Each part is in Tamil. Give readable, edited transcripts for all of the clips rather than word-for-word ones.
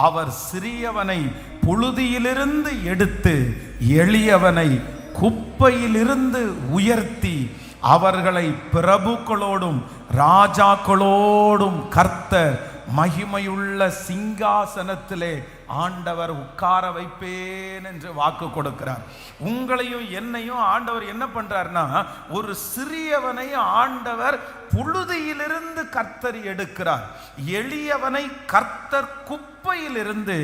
அவர் சிறியவனை புழுதியிலிருந்து எடுத்து எளியவனை குப்பையிலிருந்து உயர்த்தி அவர்களை பிரபுக்களோடும் ராஜாக்களோடும் கர்த்தர் மகிமையுள்ள சிங்காசனத்திலே ஆண்டவர் உட்கார வைப்பேன் என்று வாக்கு கொடுக்கிறார். உங்களையும் என்னையும் ஆண்டவர் என்ன பண்றார்னா, ஒரு சிறியவனை ஆண்டவர் புழுதியிலிருந்து கர்த்தர் எடுக்கிறார், எளியவனை கர்த்தர் குப்பையிலிருந்து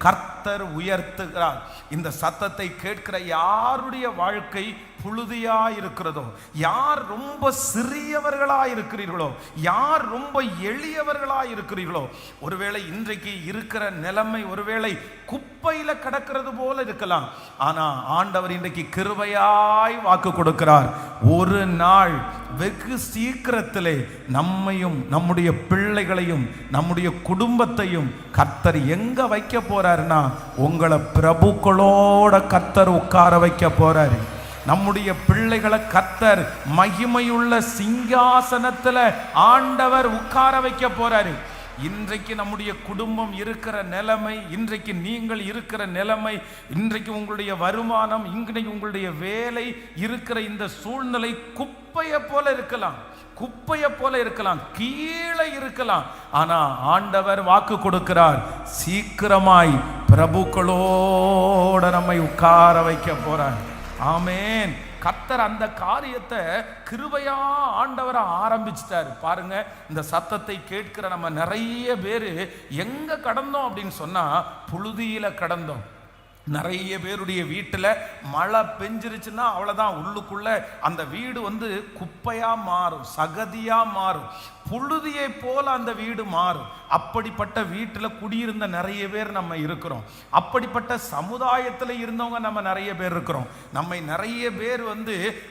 கர்த்தர் உயர்த்துகிறார். இந்த சத்தத்தை கேட்கிற யாருடைய வாழ்க்கை புழுதியா இருக்கிறதோ, யார் ரொம்ப சிறியவர்களா இருக்கிறீர்களோ, யார் ரொம்ப எளியவர்களா இருக்கிறீர்களோ, ஒருவேளை இன்றைக்கு இருக்கிற நிலைமை ஒருவேளை குப்பையில கிடக்கிறது போல இருக்கலாம். ஆனா ஆண்டவர் இன்றைக்கு கிருபையாய் வாக்கு கொடுக்கிறார். ஒரு நாள் வெகு சீக்கிரத்திலே நம்மையும் நம்முடைய பிள்ளைகளையும் நம்முடைய குடும்பத்தையும் கர்த்தர் எங்க வைக்க போறாருன்னா, உங்களை பிரபுக்களோட கர்த்தர் உட்கார வைக்க போறாரு. நம்முடைய பிள்ளைகளை கர்த்தர் மகிமையுள்ள சிங்காசனத்துல ஆண்டவர் உட்கார வைக்க போறாரு. இன்றைக்கு நம்முடைய குடும்பம் இருக்கிற நிலைமை, இன்றைக்கு நீங்கள் இருக்கிற நிலைமை, இன்றைக்கு உங்களுடைய வருமானம், இன்றைக்கு உங்களுடைய வேலை இருக்கிற இந்த சூழ்நிலை குப்பையை போல இருக்கலாம், குப்பையை போல இருக்கலாம், கீழே இருக்கலாம். ஆனா ஆண்டவர் வாக்கு கொடுக்கிறார், சீக்கிரமாய் பிரபுக்களோட நம்மை உட்கார வைக்க போறார். ஆமேன். கர்த்தர் அந்த காரியத்தை கிருபையா ஆண்டவரை ஆரம்பிச்சிட்டாரு. பாருங்க, இந்த சத்தத்தை கேட்கிற நம்ம நிறைய பேர் எங்க கடந்தோம் அப்படின்னு சொன்னா, புழுதியில கடந்தோம். நிறைய பேருடைய வீட்டில் மழை பெஞ்சிருச்சுன்னா அவ்வளோதான், உள்ளுக்குள்ள அந்த வீடு குப்பையா மாறும், சகதியா மாறும், புழுதியை போல அந்த வீடு மாறும். அப்படிப்பட்ட வீட்டில் குடியிருந்த நிறைய பேர் நம்ம இருக்கிறோம். அப்படிப்பட்ட சமுதாயத்தில் இருந்தவங்க நம்ம நிறைய பேர் இருக்கிறோம். நம்மை நிறைய பேர்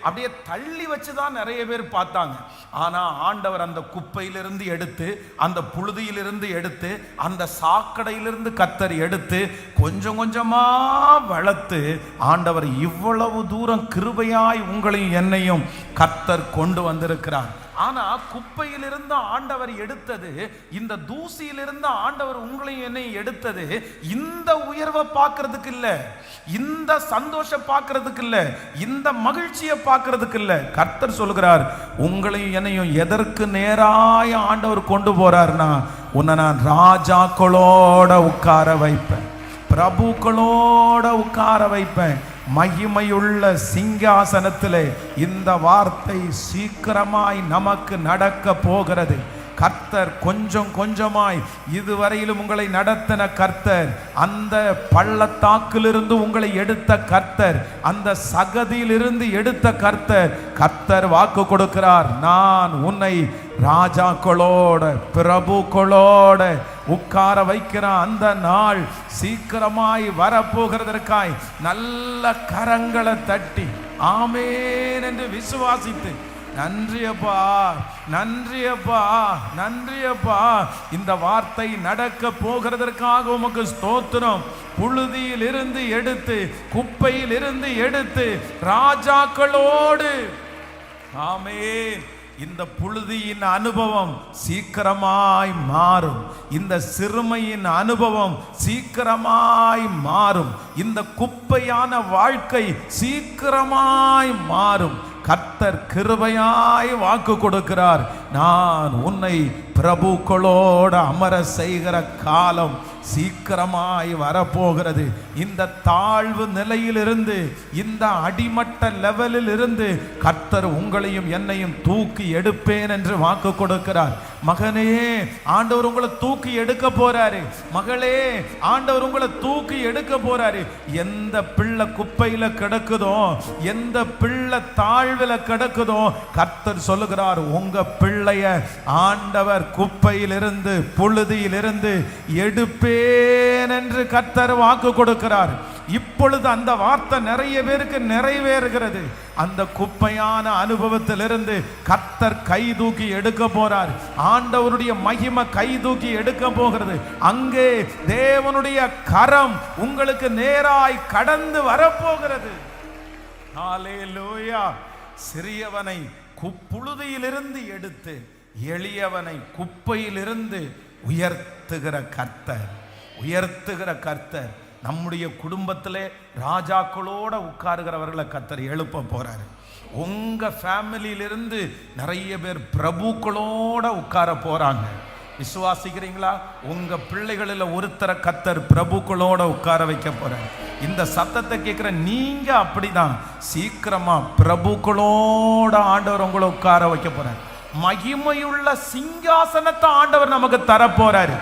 அப்படியே தள்ளி வச்சு தான் நிறைய பேர் பார்த்தாங்க. ஆனால் ஆண்டவர் அந்த குப்பையிலிருந்து எடுத்து, அந்த புழுதியிலிருந்து எடுத்து, அந்த சாக்கடையிலிருந்து கர்த்தர் எடுத்து கொஞ்சம் கொஞ்சமா வளர்த்து ஆண்டவர் இவ்வளவு தூரம் கிருபையாய் உங்களையும் என்னையும் கர்த்தர் கொண்டு வந்திருக்கிறார். ஆனா குப்பையிலிருந்து ஆண்டவர் எடுத்தது, இந்த தூசியிலிருந்து ஆண்டவர் உங்களையும் என்னையும் எடுத்தது இந்த உயர்வை பார்க்கறதுக்கு இல்ல, இந்த சந்தோஷம் பார்க்கறதுக்கு இல்ல, இந்த மகிழ்ச்சியை பார்க்கறதுக்கு இல்ல. கர்த்தர் சொல்கிறார், உங்களையும் என்னையும் எதற்கு நேராய ஆண்டவர் கொண்டு போறார்னா, உன்னை நான் ராஜாக்களோட உட்கார வைப்பேன், பிரபுக்களோட உட்கார வைப்பேன், மகிமையுள்ள சிங்காசனத்திலே. இந்த வார்த்தை சீக்கிரமாய் நமக்கு நடக்க போகிறது. கர்த்தர் கொஞ்சம் கொஞ்சமாய் இதுவரையிலும் உங்களை நடத்தின கர்த்தர், அந்த பள்ளத்தாக்கிலிருந்து உங்களை எடுத்த கர்த்தர், அந்த சகதியிலிருந்து எடுத்த கர்த்தர், கர்த்தர் வாக்கு கொடுக்கிறார், நான் உன்னை ராஜாக்களோட பிரபுக்களோட உட்கார வைக்கிற அந்த நாள் சீக்கிரமாய் வரப்போகிறதற்காய் நல்ல கரங்களை தட்டி ஆமேன் என்று விசுவாசித்து, நன்றியப்பா, நன்றியப்பா, நன்றியப்பா, இந்த வார்த்தை நடக்க போகிறதற்காக உமக்கு ஸ்தோத்திரம். புழுதியில் இருந்து எடுத்து, குப்பையில் இருந்து எடுத்து ராஜாக்களோடு, ஆமென். இந்த புழுதியின் அனுபவம் சீக்கிரமாய் மாறும், இந்த சிறுமையின் அனுபவம் சீக்கிரமாய் மாறும், இந்த குப்பையான வாழ்க்கை சீக்கிரமாய் மாறும். கர்த்தர் கிருபையாய் வாக்கு கொடுக்கிறார், நான் உன்னை பிரபுக்களோட அமர செய்கிற காலம் சீக்கிரமாய் வரப்போகிறது. இந்த தாழ்வு நிலையிலிருந்து, இந்த அடிமட்ட லெவலில் இருந்து கர்த்தர் உங்களையும் என்னையும் தூக்கி எடுப்பேன் என்று வாக்கு கொடுக்கிறார். மகனே, ஆண்டவர் உங்களை தூக்கி எடுக்க போறாரு. மகளே, ஆண்டவர் உங்களை தூக்கி எடுக்க போறாரு. எந்த பிள்ளை குப்பையில கிடக்குதோ, எந்த பிள்ளை தாழ்வுல கிடக்குதோ, கர்த்தர் சொல்லுகிறார், உங்க பிள்ளைய ஆண்டவர் குப்பையிலிருந்து புழுதியிலிருந்து எடுப்பேன் என்று கர்த்தர் வாக்கு கொடுக்கிறார். இப்பொழுது அந்த வார்த்தை நிறைய பேருக்கு நிறைவேறுகிறது. அந்த குப்பையான அனுபவத்திலிருந்து கர்த்தர் கை தூக்கி எடுக்க போறார். ஆண்டவருடைய மகிமை கை தூக்கி எடுக்க போகிறது. அங்கே தேவனுடைய கரம் உங்களுக்கு நேராய் கடந்து வரப்போகிறது. ஹல்லேலூயா. சிறியவனை புழுதியிலிருந்து எடுத்து எளியவனை குப்பையிலிருந்து உயர்த்துகிற கர்த்தர். உயர்த்துகிற கர்த்தர். நம்முடைய குடும்பத்திலே ராஜாக்களோட உட்காருகிறவர்களை கர்த்தர் எழுப்ப போறாரு. உங்க ஃபேமிலியிலிருந்து நிறைய பேர் பிரபுக்களோட உட்கார போறாங்க. விசுவாசிக்கிறீங்களா? உங்க பிள்ளைகளில் ஒருத்தரை கர்த்தர் பிரபுக்களோட உட்கார வைக்க போறாரு. இந்த சத்தத்தை கேட்கிற நீங்க அப்படிதான் சீக்கிரமா பிரபுக்களோட ஆண்டவர் உங்களை உட்கார வைக்க போறாரு. மகிமையுள்ள சிங்காசனத்தை ஆண்டவர் நமக்கு தர போறாரு.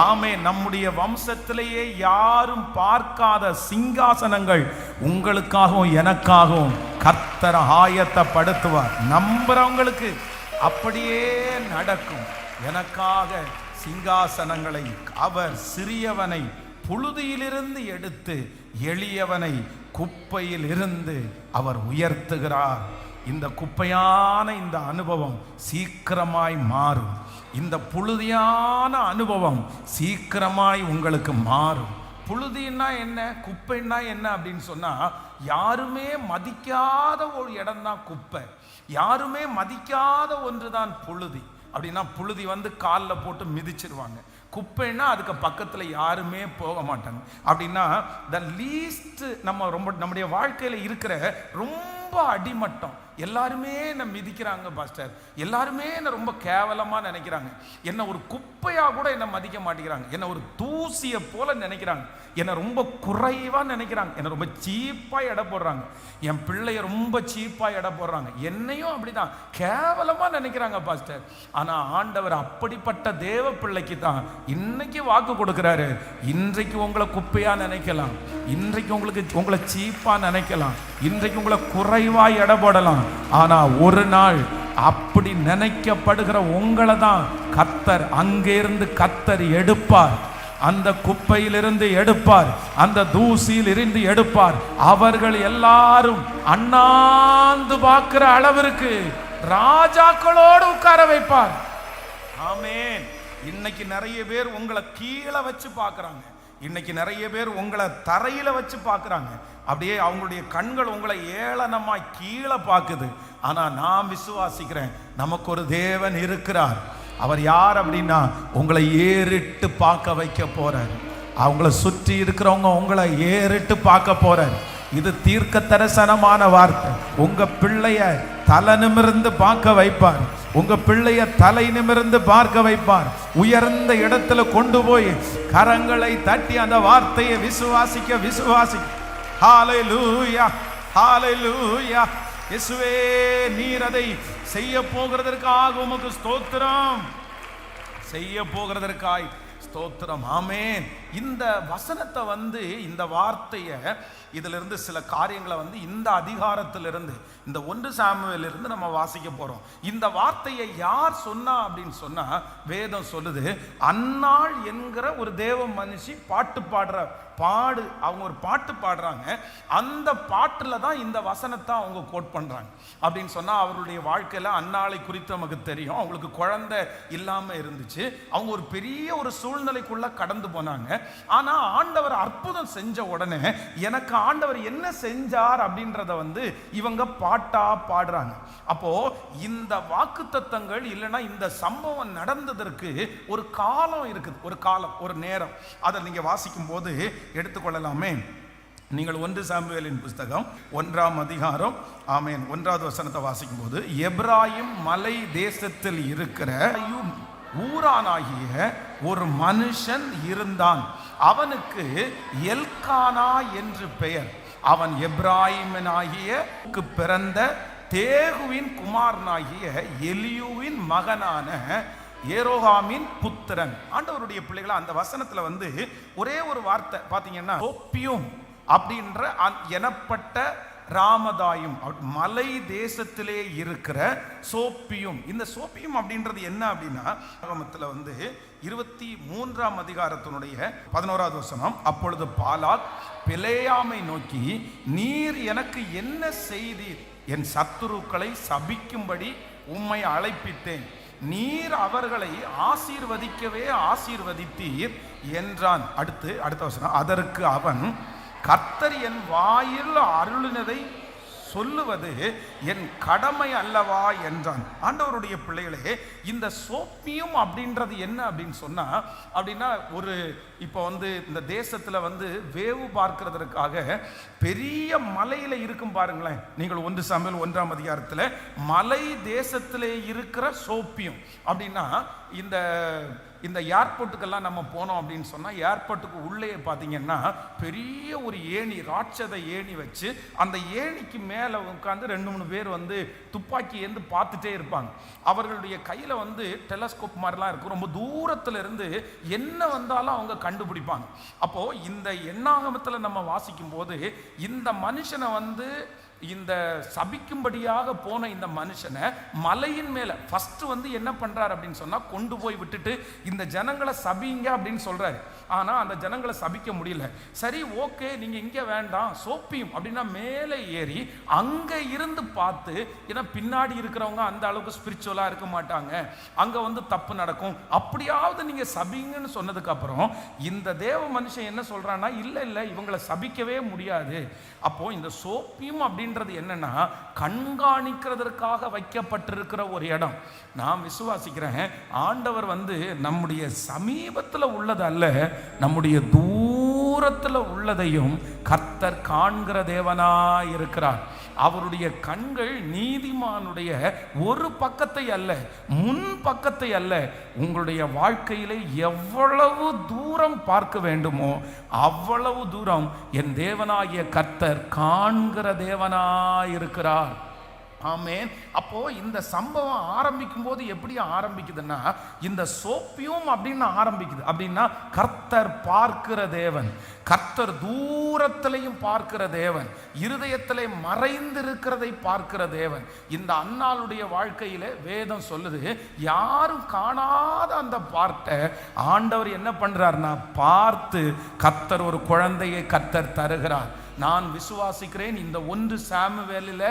ஆமே, நம்முடைய வம்சத்திலேயே யாரும் பார்க்காத சிங்காசனங்கள் உங்களுக்காகவும் எனக்காகவும் கர்த்தர் ஆயத்தப்படுத்துவார். நம்புறவங்களுக்கு அப்படியே நடக்கும். எனக்காக சிங்காசனங்களை அவர் சிறியவனை புழுதியிலிருந்து எடுத்து எளியவனை குப்பையில் இருந்து அவர் உயர்த்துகிறார். இந்த குப்பையான இந்த அனுபவம் சீக்கிரமாய் மாறும். இந்த புழுதியான அனுபவம் சீக்கிரமாய் உங்களுக்கு மாறும். புழுதின்னா என்ன, குப்பைன்னா என்ன அப்படின்னு சொன்னா, யாருமே மதிக்காத ஒரு இடம் தான் குப்பை, யாருமே மதிக்காத ஒன்று தான் புழுதி. அப்படின்னா புழுதி வந்து காலில் போட்டு மிதிச்சிருவாங்க. குப்பைன்னா அதுக்கு பக்கத்தில் யாருமே போக மாட்டாங்க. அப்படின்னா த லீஸ்ட் நம்முடைய வாழ்க்கையில் இருக்கிற ரொம்ப அடிமட்டம். எல்லாருமே என்ன மிதிக்கிறாங்க பாஸ்டர், எல்லாருமே என்ன ரொம்ப கேவலமாக நினைக்கிறாங்க, என்ன ஒரு குப்பையாக கூட என்ன மதிக்க மாட்டேங்கிறாங்க, என்ன ஒரு தூசியை போல நினைக்கிறாங்க, என்னை ரொம்ப குறைவாக நினைக்கிறாங்க, என்னை ரொம்ப சீப்பாக எடை போடுறாங்க, என் பிள்ளைய ரொம்ப சீப்பாக எடை போடுறாங்க, என்னையும் அப்படிதான் கேவலமாக நினைக்கிறாங்க பாஸ்டர். ஆனால் ஆண்டவர் அப்படிப்பட்ட தேவ பிள்ளைக்கு தான் இன்னைக்கு வாக்கு கொடுக்கிறாரு. இன்றைக்கு உங்களை குப்பையாக நினைக்கலாம், இன்றைக்கு உங்களை சீப்பாக நினைக்கலாம், இன்றைக்கு உங்களை குறைவாக எடை போடலாம். ஆனா ஒரு நாள் அப்படி நினைக்கப்படுகிற உங்களை தான் கர்த்தர் அங்கிருந்து கர்த்தர் எடுப்பார். அந்த குப்பையிலிருந்து எடுப்பார், அந்த தூசியில் இருந்து எடுப்பார். அவர்கள் எல்லாரும் அண்ணாந்து பார்க்கிற அளவிற்கு ராஜாக்களோடு உட்கார வைப்பார். ஆமென். இன்னைக்கு நிறைய பேர் உங்களை கீழே வச்சு பார்க்கறாங்க, இன்னைக்கு நிறைய பேர் உங்களை தரையில வச்சு பார்க்கறாங்க. அப்படியே அவங்களுடைய கண்கள் உங்களை ஏளனமாய் கீழே பார்க்குது. ஆனா நான் விசுவாசிக்கிறேன், நமக்கு ஒரு தேவன் இருக்கிறார். அவர் யார் அப்படின்னா, உங்களை ஏறிட்டு பார்க்க வைக்க போறார். அவங்கள சுற்றி இருக்கிறவங்க உங்களை ஏறிட்டு பார்க்க போறார். இது தீர்க்க தரிசனமான வார்த்தை. உங்க பிள்ளைய தலை நிமிர்ந்து பார்க்க வைப்பார், உங்க பிள்ளைய தலை நிமிர்ந்து பார்க்க வைப்பார். உயர்ந்த இடத்துல கொண்டு போய் கரங்களை தட்டி அந்த வார்த்தையை விசுவாசிக்க. ஹல்லேலூயா, ஹல்லேலூயா. இயேசுவே, நீர் அதை செய்ய போகிறதற்காக உமக்கு ஸ்தோத்திரம், செய்ய போகிறதற்காய் ஸ்தோத்திரம். ஆமென். இந்த வசனத்தை இந்த வார்த்தையை இதிலிருந்து சில காரியங்களை இந்த அதிகாரத்திலிருந்து, இந்த 1 சாமுவேலிருந்து நம்ம வாசிக்க போறோம். இந்த வார்த்தையை யார் சொன்னா அப்படின்னு சொன்னா, வேதம் சொல்லுது, அன்னாள் என்கிற ஒரு தேவ மனுஷி பாட்டு அவங்க ஒரு பாட்டு பாடுறாங்க. அந்த பாட்டுல தான் இந்த வசனத்தை அவங்க கோட் பண்றாங்க. அப்படின்னு சொன்னா, அவருடைய வாழ்க்கையில அன்னாளை குறித்து நமக்கு தெரியும். அவங்களுக்கு குழந்தை இல்லாம இருந்துச்சு. அவங்க ஒரு பெரிய ஒரு சூழ்நிலைக்குள்ள கடந்து போனாங்க. ஆனா ஆண்டவர் அற்புதம் செஞ்ச உடனே, எனக்கு ஆண்டவர் என்ன செஞ்சார் அப்படின்றத இவங்க பாட்டா பாடுறாங்க. அப்போ இந்த வாக்குத்தத்தங்கள் இல்லைன்னா இந்த சம்பவம் நடந்ததற்கு ஒரு காலம் இருக்குது, ஒரு காலம், ஒரு நேரம். அதை நீங்க வாசிக்கும் போது எடுத்துக்கொள்ளலாமே. நீங்கள் 1 சாமுவேலின் புஸ்தகம் 1ஆம் அதிகாரம், ஆமென், 1வது வசனத்தை வாசிக்கும் போது, எப்ராயிம் மலை தேசத்தில் இருக்கிற ஊரானாகிய ஒரு மனுஷன் இருந்தான். அவனுக்கு எல்கானா என்று பெயர். அவன் எப்ராயிமனாகிய பிறந்த தேகுவின் குமாரனாகிய எலியூவின் மகனான ஏரோகாமின் புத்திரன். ஆண்டவருடைய பிள்ளைகளை, அந்த வசனத்துல ஒரே ஒரு வார்த்தை பாத்தீங்கன்னா, சோப்பியும் அப்படின்ற எனப்பட்ட ராமதாயும், மலை தேசத்திலே இருக்கிற சோப்பியும். இந்த சோப்பியும் அப்படின்றது என்ன அப்படின்னா, ஆகமத்தில் 23ஆம் அதிகாரத்தினுடைய 11வது வசனம், அப்பொழுது பாலாக் பிலேயாமை நோக்கி, நீர் எனக்கு என்ன செய்தீர்? என் சத்துருக்களை சபிக்கும்படி உம்மை அழைப்பித்தேன், நீர் அவர்களை ஆசீர்வதிக்கவே ஆசீர்வதித்தீர் என்றான். அடுத்த வசனம், அதற்கு அவன், கர்த்தர் என் வாயில் அருளினதை சொல்லுவது என் கடமை அல்லவா என்றான். ஆண்டவருடைய பிள்ளைகளே, இந்த சோப்பியம் அப்படின்றது என்ன அப்படின்னு சொன்னா, அப்படின்னா ஒரு இப்போ இந்த தேசத்துல வேவு பார்க்கிறதற்காக பெரிய மலையில இருக்கும் பாருங்களேன். நீங்கள் 1 சாமுவேல் 1ஆம் அதிகாரத்துல மலை தேசத்திலே இருக்கிற சோப்பியம் அப்படின்னா, இந்த ஏர்போர்ட்டுக்கெல்லாம் நம்ம போனோம் அப்படின்னு சொன்னால், ஏர்போர்ட்டுக்கு உள்ளே பார்த்தீங்கன்னா பெரிய ஒரு ஏணி, ராட்சத ஏணி வச்சு அந்த ஏணிக்கு மேலே உட்காந்து 2-3 பேர் துப்பாக்கி ஏந்து பார்த்துட்டே இருப்பாங்க. அவர்களுடைய கையில் டெலஸ்கோப் மாதிரிலாம் இருக்கும். ரொம்ப தூரத்தில் இருந்து என்ன வந்தாலும் அவங்க கண்டுபிடிப்பாங்க. அப்போது இந்த எண்ணாகமத்தில் நம்ம வாசிக்கும் போது இந்த மனுஷனை இந்த சபிக்கும்படியாக போன இந்த மனுஷனை மலையின் மேல ஃபர்ஸ்ட் என்ன பண்றாரு அப்படின்னு சொன்னா, கொண்டு போய் விட்டுட்டு இந்த ஜனங்களை சபிங்க அப்படின்னு சொல்றாரு. ஆனா அந்த ஜனங்களை சபிக்க முடியல. சரி, ஓகே, நீங்க இங்க வேண்டாம், சோப்பியும் அப்படின்னா மேலே ஏறி அங்க இருந்து பார்த்து, ஏன்னா பின்னாடி இருக்கிறவங்க அந்த அளவுக்கு ஸ்பிரிச்சுவலா இருக்க மாட்டாங்க, அங்க தப்பு நடக்கும், அப்படியாவது நீங்க சபிங்கன்னு சொன்னதுக்கு அப்புறம் இந்த தேவ மனுஷன் என்ன சொல்றான்னா, இல்ல இல்ல இவங்களை சபிக்கவே முடியாது. அப்போ இந்த சோப்பியும் அப்படின்றது என்னன்னா, கண்காணிக்கிறதற்காக வைக்கப்பட்டிருக்கிற ஒரு இடம். நான் விசுவாசிக்கிறேன், ஆண்டவர் நம்முடைய சமீபத்தில் உள்ளது அல்ல, நம்முடைய தூரத்தில் உள்ளதையும் கர்த்தர் காண்கிற தேவனாய் இருக்கிறார். அவருடைய கண்கள் நீதிமானுடைய ஒரு பக்கத்தை அல்ல, முன் பக்கத்தை அல்ல, உங்களுடைய வாழ்க்கையிலே எவ்வளவு தூரம் பார்க்க வேண்டுமோ அவ்வளவு தூரம் என் தேவனாகிய கர்த்தர் காண்கிற தேவனாய் இருக்கிறார். ஆமென். அப்போ இந்த சம்பவம் ஆரம்பிக்கும் போது எப்படி ஆரம்பிக்குதுன்னா, இந்த சோப்பியும் அப்படின்னு ஆரம்பிக்குது. அப்படின்னா கர்த்தர் பார்க்கிற தேவன், கர்த்தர் தூரத்திலையும் பார்க்கிற தேவன், இருதயத்திலே மறைந்திருக்கிறதை பார்க்கிற தேவன். இந்த அன்னாளுடைய வாழ்க்கையில வேதம் சொல்லுது, யாரும் காணாத அந்த பார்ட்ட ஆண்டவர் என்ன பண்றார்னா, பார்த்து கர்த்தர் ஒரு குழந்தையை கர்த்தர் தருகிறார். நான் விசுவாசிக்கிறேன், இந்த 1 சாமுவேலில்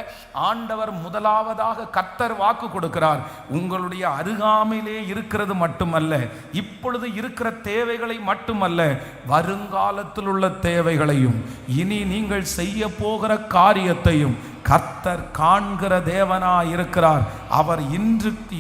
ஆண்டவர் முதலாவதாக கர்த்தர் வாக்கு கொடுக்கிறார். உங்களுடைய அருகாமையிலே இருக்கிறது மட்டுமல்ல, இப்பொழுது இருக்கிற தேவைகளை மட்டுமல்ல, வருங்காலத்தில் உள்ள தேவைகளையும் இனி நீங்கள் செய்ய போகிற காரியத்தையும் கர்த்தர் காண்கிற தேவனாய் இருக்கிறார். அவர்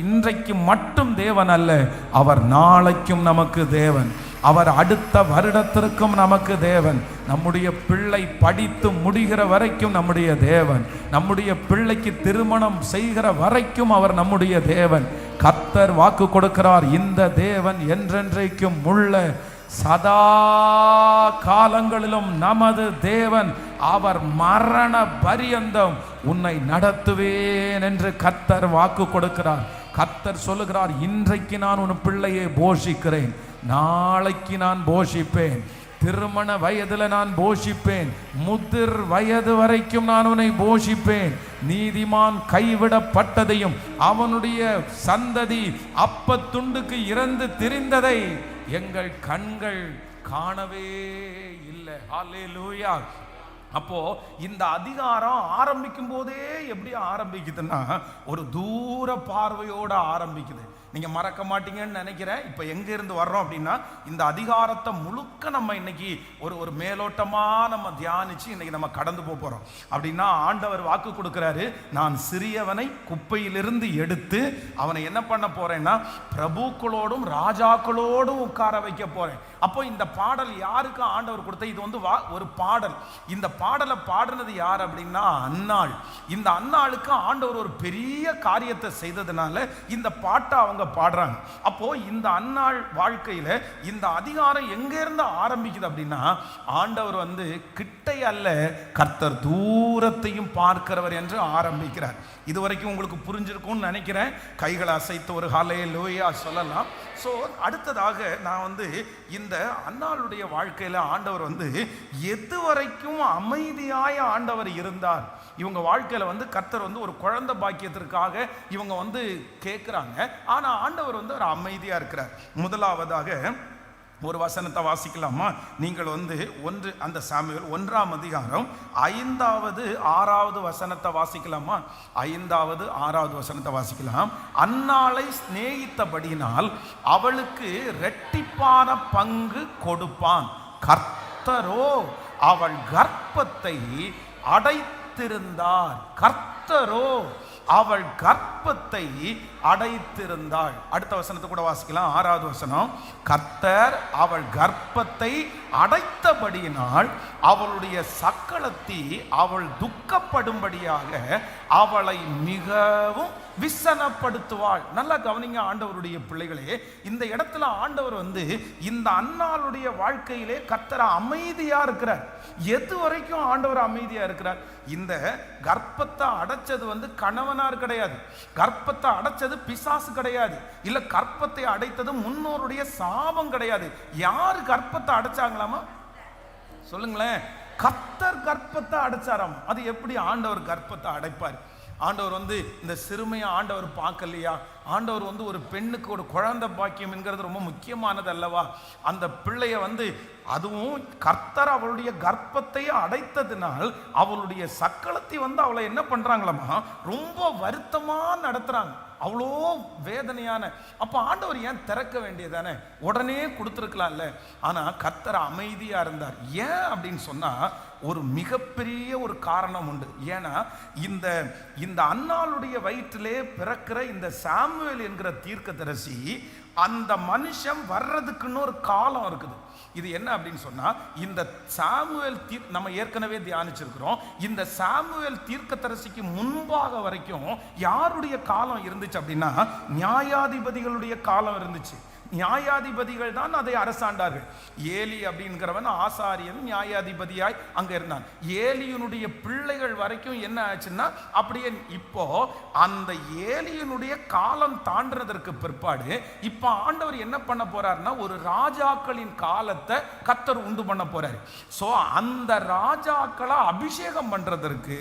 இன்றைக்கு மட்டும் தேவன் அல்ல, அவர் நாளைக்கும் நமக்கு தேவன், அவர் அடுத்த வருடத்திற்கும் நமக்கு தேவன். நம்முடைய பிள்ளை படித்து முடிகிற வரைக்கும் நம்முடைய தேவன், நம்முடைய பிள்ளைக்கு திருமணம் செய்கிற வரைக்கும் அவர் நம்முடைய தேவன். கர்த்தர் வாக்கு கொடுக்கிறார், இந்த தேவன் என்றென்றைக்கும் உள்ள சதா காலங்களிலும் நமது தேவன், அவர் மரண பரியந்தம் உன்னை நடத்துவேன் என்று கர்த்தர் வாக்கு கொடுக்கிறார். கர்த்தர் சொல்லுகிறார், இன்றைக்கு நான் உன் பிள்ளையை போஷிக்கிறேன், நாளைக்கு நான் போஷிப்பேன், திருமண வயதில் நான் போஷிப்பேன், முதிர் வயது வரைக்கும் நான் உன்னை போஷிப்பேன். நீதிமான் கைவிடப்பட்டதையும் அவனுடைய சந்ததி அப்பத்துண்டுக்கு இறந்து திரிந்ததை எங்கள் கண்கள் காணவே இல்லை. ஹல்லேலூயா. அப்போ இந்த அதிகாரம் ஆரம்பிக்கும் போதே எப்படி ஆரம்பிக்குதுன்னா, ஒரு தூர பார்வையோட ஆரம்பிக்குது. நீங்க மறக்க மாட்டீங்கன்னு நினைக்கிறேன். இப்போ எங்க இருந்து வர்றோம் அப்படின்னா, இந்த அதிகாரத்தை முழுக்க நம்ம இன்னைக்கு ஒரு மேலோட்டமா நம்ம தியானிச்சு இன்னைக்கு நம்ம கடந்து போறோம். அப்படின்னா ஆண்டவர் வாக்கு கொடுக்கிறாரு, நான் சிறியவனை குப்பையிலிருந்து எடுத்து அவனை என்ன பண்ண போறேன்னா, பிரபுக்களோடும் ராஜாக்களோடும் உட்கார வைக்க போறேன். அப்போ இந்த பாடல் யாருக்கு ஆண்டவர் கொடுத்த? இது ஒரு பாடல். இந்த பாடலை பாடினது யார் அப்படின்னா அன்னாள். இந்த அன்னாளுக்கு ஆண்டவர் ஒரு பெரிய காரியத்தை செய்ததுனால இந்த பாட்டை அவங்க பாடுறாங்க. அப்போ இந்த அன்னாள் வாழ்க்கையில இந்த அதிகாரம் எங்க இருந்து ஆரம்பிக்குது அப்படின்னா, ஆண்டவர் கிட்டை அல்ல, கர்த்தர் தூரத்தையும் பார்க்கிறவர் என்று ஆரம்பிக்கிறார். இதுவரைக்கும் உங்களுக்கு புரிஞ்சிருக்கும்னு நினைக்கிறேன். கைகளை அசைத்து ஒரு ஹல்லேலூயா சொல்லலாம். ஸோ அடுத்ததாக நான் இந்த அன்னாளுடைய வாழ்க்கையில் ஆண்டவர் எது வரைக்கும் அமைதியாய ஆண்டவர் இருந்தார். இவங்க வாழ்க்கையில் கர்த்தர் ஒரு குழந்தை பாக்கியத்திற்காக இவங்க கேட்குறாங்க. ஆனால் ஆண்டவர் ஒரு அமைதியாக இருக்கிறார். முதலாவதாக ஒரு வசனத்தை வாசிக்கலாமா? நீங்கள் அந்த சாமுவேல் 1ஆம் அதிகாரம் 5வது 6வது வசனத்தை வாசிக்கலாமா? 5வது 6வது வசனத்தை வாசிக்கலாம். அன்னாளை சிநேகித்தபடியினால் அவளுக்கு இரட்டிப்பான பங்கு கொடுப்பான், கர்த்தரோ அவள் கர்ப்பத்தை அடைத்த அடைத்திருந்தார். கர்த்தரோ அவள் கர்ப்பத்தை அடைத்திருந்தாள். அடுத்த வசனத்தை கூட வாசிக்கலாம். 6வது வசனம். கர்த்தர் அவள் கர்ப்பத்தை அடைத்தபடியினால் அவளுடைய சக்களத்தி அவள் துக்கப்படும்படியாக அவளை மிகவும் விசனப்படுத்துவாள். நல்லா கவனிங்க ஆண்டவருடைய பிள்ளைகளே, இந்த இடத்துல ஆண்டவர் இந்த அன்னாளுடைய வாழ்க்கையிலே கர்த்தர் அமைதியா இருக்கிறார். எது வரைக்கும் ஆண்டவர் அமைதியா இருக்கிறார்? இந்த கர்ப்பத்தை அடைச்சது கணவனார் கிடையாது, கர்ப்பத்தை அடைச்சது பிசாசு கிடையாது, இல்ல கர்ப்பத்தை அடைத்தது முன்னோருடைய சாபம் கிடையாது. யாரு கர்ப்பத்தை அடைச்சாங்களாமா? சொல்லுங்களேன். கர்த்தர் கர்ப்பத்தை அடைச்சாராம். அது எப்படி ஆண்டவர் கர்ப்பத்தை அடைப்பார்? ஆண்டவர் இந்த சிறுமையை ஆண்டவர் பார்க்கலையா? ஆண்டவர் ஒரு பெண்ணுக்கு ஒரு குழந்தை பாக்கியம் என்கிறது ரொம்ப முக்கியமானது அல்லவா? அந்த பிள்ளைய அதுவும் கர்த்தர் அவளுடைய கர்ப்பத்தை அடைத்ததினால் அவளுடைய சக்களத்தை அவளை என்ன பண்றாங்களாமா? ரொம்ப வருத்தமா நடத்துறாங்க. அவ்வளோ வேதனையான. அப்ப ஆண்டவர் ஏன் திறக்க வேண்டியதானே? உடனே கொடுத்துருக்கலாம்ல. ஆனா கர்த்தர் அமைதியா இருந்தார். ஏன் அப்படின்னு சொன்னா ஒரு மிகப்பெரிய ஒரு காரணம் உண்டு. ஏன்னா இந்த அன்னாளுடைய வயிற்றிலே பிறக்கிற இந்த சாமுவேல் என்கிற தீர்க்கதரிசி, அந்த மனுஷன் வர்றதுக்குன்னு ஒரு காலம் இருக்குது. இது என்ன அப்படின்னு சொன்னா, இந்த சாமுவேல் நம்ம ஏற்கனவே தியானிச்சிருக்கிறோம். இந்த சாமுவேல் தீர்க்கதரிசிக்கு முன்பாக வரைக்கும் யாருடைய காலம் இருந்துச்சு அப்படின்னா, நியாயாதிபதிகளுடைய காலம் இருந்துச்சு. நியாயாதிபதிகள் தான் அதை அரசாண்டார்கள். ஏலி அப்படிங்கிறவன் ஆசாரியன் நியாயாதிபதியாய் அங்க இருந்தான். ஏலியினுடைய பிள்ளைகள் வரைக்கும் என்ன ஆச்சுன்னா, அப்படியே இப்போ அந்த ஏலியினுடைய காலம் தாண்டதற்கு பிற்பாடு இப்ப ஆண்டவர் என்ன பண்ண போறாருன்னா, ஒரு ராஜாக்களின் காலத்தை கர்த்தர் உண்டு பண்ண போறாரு. சோ அந்த ராஜாக்களை அபிஷேகம் பண்றதற்கு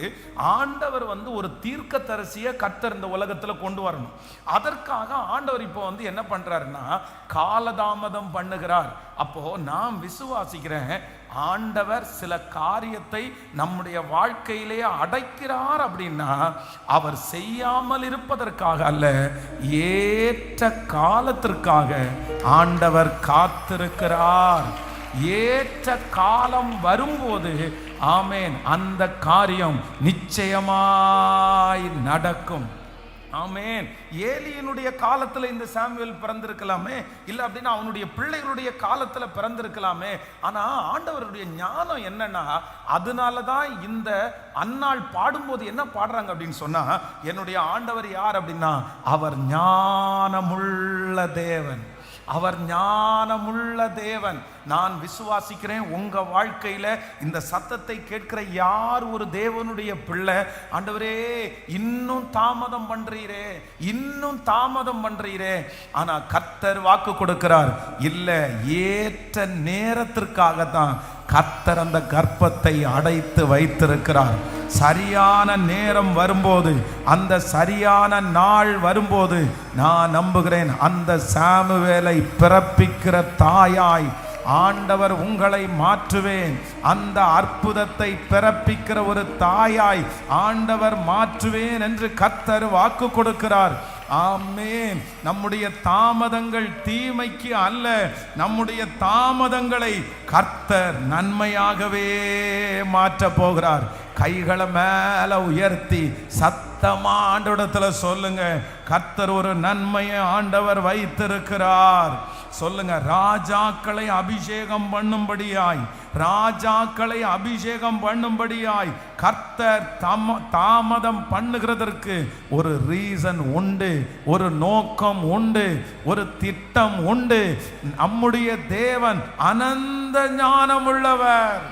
ஆண்டவர் ஒரு தீர்க்கதரிசியை கர்த்தர் இந்த உலகத்துல கொண்டு வரணும். அதற்காக ஆண்டவர் இப்போ என்ன பண்றாருன்னா, காலதாமதம் பண்ணுகிறார். அப்போ நான் விசுவாசிக்கிறேன், ஆண்டவர் சில காரியத்தை நம்முடைய வாழ்க்கையிலேயே அடைக்கிறார் அப்படின்னா அவர் செய்யாமல் இருப்பதற்காக அல்ல, ஏற்ற காலத்திற்காக ஆண்டவர் காத்திருக்கிறார். ஏற்ற காலம் வரும்போது ஆமேன், அந்த காரியம் நிச்சயமாய் நடக்கும். ஆமென். ஏலியினுடைய காலத்துல இந்த சாமுவேல் பிறந்திருக்கலாமே, இல்ல அப்படின்னா அவனுடைய பிள்ளைகளுடைய காலத்துல பிறந்திருக்கலாமே. ஆனா ஆண்டவருடைய ஞானம் என்னன்னா, அதனாலதான் இந்த அன்னாள் பாடும்போது என்ன பாடுறாங்க அப்படின்னு சொன்னா, என்னுடைய ஆண்டவர் யார் அப்படின்னா, அவர் ஞானமுள்ள தேவன், அவர் ஞானமுள்ள தேவன். நான் விசுவாசிக்கிறேன், உங்க வாழ்க்கையில இந்த சத்தத்தை கேட்கிற யார் ஒரு தேவனுடைய பிள்ளை, ஆண்டவரே இன்னும் தாமதம் பண்றீரே, இன்னும் தாமதம் பண்றீரே, ஆனா கர்த்தர் வாக்கு கொடுக்கிறார், இல்ல ஏற்ற நேரத்திற்காக தான் கர்த்தர் அந்த கர்ப்பத்தை அடைத்து வைத்திருக்கிறார். சரியான நேரம் வரும்போது, அந்த சரியான நாள் வரும்போது நான் நம்புகிறேன், அந்த சாமுவேலை பிறப்பிக்கிற தாயாய் ஆண்டவர் உங்களை மாற்றுவேன். அந்த அற்புதத்தை பிறப்பிக்கிற ஒரு தாயாய் ஆண்டவர் மாற்றுவேன் என்று கர்த்தர் வாக்கு கொடுக்கிறார். ஆமென். நம்முடைய தாமதங்கள் தீமைக்கு அல்ல, நம்முடைய தாமதங்களை கர்த்தர் நன்மையாகவே மாற்ற போகிறார். கைகளை மேல உயர்த்தி சத்தமா ஆண்டவரிடத்துல சொல்லுங்க, கர்த்தர் ஒரு நன்மையை ஆண்டவர் வைத்திருக்கிறார். சொல்லுங்க, ராஜாக்களை அபிஷேகம் பண்ணும்படியாய், ராஜாக்களை அபிஷேகம் பண்ணும்படியாய் கர்த்தர் தாமதம் பண்ணுகிறதற்கு ஒரு ரீசன் உண்டு, ஒரு நோக்கம் உண்டு, ஒரு திட்டம் உண்டு. நம்முடைய தேவன் அனந்த ஞானமுள்ளவர்,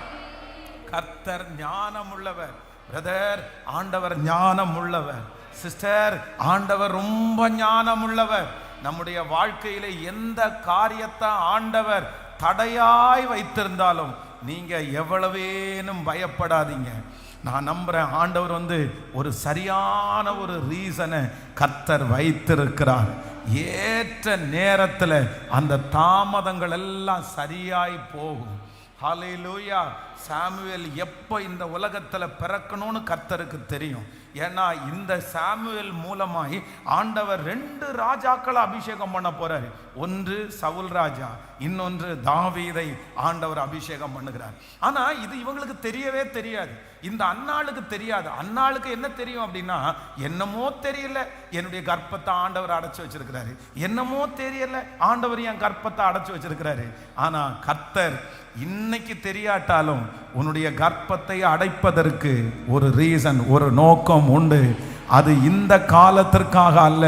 கர்த்தர் ஞானமுள்ளவர். பிரதர், ஆண்டவர் ஞானமுள்ளவர். சிஸ்டர், ஆண்டவர் ரொம்ப ஞானமுள்ளவர். நம்முடைய வாழ்க்கையில எந்த காரியத்தை ஆண்டவர் தடையாய் வைத்திருந்தாலும் நீங்க எவ்வளவேனும் பயப்படாதீங்க. நான் நம்புறேன், ஆண்டவர் ஒரு சரியான ஒரு ரீசனை கர்த்தர் வைத்திருக்கிறார். ஏற்ற நேரத்தில் அந்த தாமதங்கள் எல்லாம் சரியாய் போகும். ஹல்லேலூயா. சாமுவேல் எப்போ இந்த உலகத்தில் பிறக்கணும்னு கர்த்தருக்கு தெரியும். ஏன்னா இந்த சாமுவேல் மூலமாய் ஆண்டவர் 2 ராஜாக்களை அபிஷேகம் பண்ண போறாரு. ஒன்று சவுல் ராஜா, இன்னொன்று தாவீதை ஆண்டவர் அபிஷேகம் பண்ணுகிறார். ஆனா இது இவங்களுக்கு தெரியவே தெரியாது, இந்த அன்னாளுக்கு தெரியாது. அன்னாளுக்கு என்ன தெரியும் அப்படின்னா, என்னமோ தெரியல என்னுடைய கர்ப்பத்தை ஆண்டவர் அடைச்சு வச்சிருக்கிறாரு, என்னமோ தெரியல ஆண்டவர் என் கர்ப்பத்தை அடைச்சு வச்சிருக்கிறாரு. ஆனா கர்த்தர் இன்னைக்கு தெரியாட்டாலும் உன்னுடைய கர்ப்பத்தை அடைப்பதற்கு ஒரு ரீசன், ஒரு நோக்கம் உண்டு. அது இந்த காலத்திற்காக அல்ல,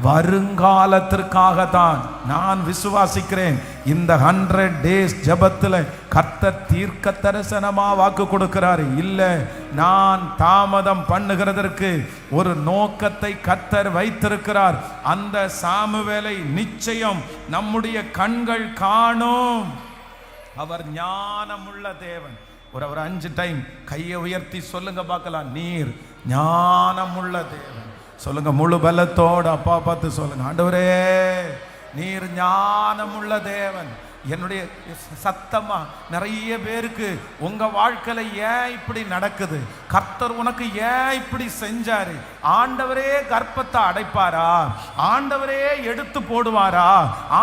வருங்காலத்திற்காக தான். நான் விசுவாசிக்கிறேன் இந்த 100 days ஜபத்தில் கர்த்தர் தீர்க்க தரிசனமா வாக்கு கொடுக்கிறாரு. இல்ல, நான் தாமதம் பண்ணுகிறதற்கு ஒரு நோக்கத்தை கர்த்தர் வைத்திருக்கிறார். அந்த சாமுவேலை நிச்சயம் நம்முடைய கண்கள் காணும். அவர் ஞானமுள்ள தேவன். ஒரு 5 டைம் கையை உயர்த்தி சொல்லுங்க பார்க்கலாம், நீர் ஞானமுள்ள தேவன். சொல்லுங்க முழு பலத்தோடு அப்பா பார்த்து சொல்லுங்க, ஆண்டவரே நீர் ஞானமுள்ள தேவன். என்னுடைய சத்தமா நிறைய பேருக்கு உங்க வாழ்க்கையில ஏன் இப்படி நடக்குது, கர்த்தர் உனக்கு ஏன் இப்படி செஞ்சாரு, ஆண்டவரே கர்ப்பத்தை அடைப்பாரா, ஆண்டவரே எடுத்து போடுவாரா,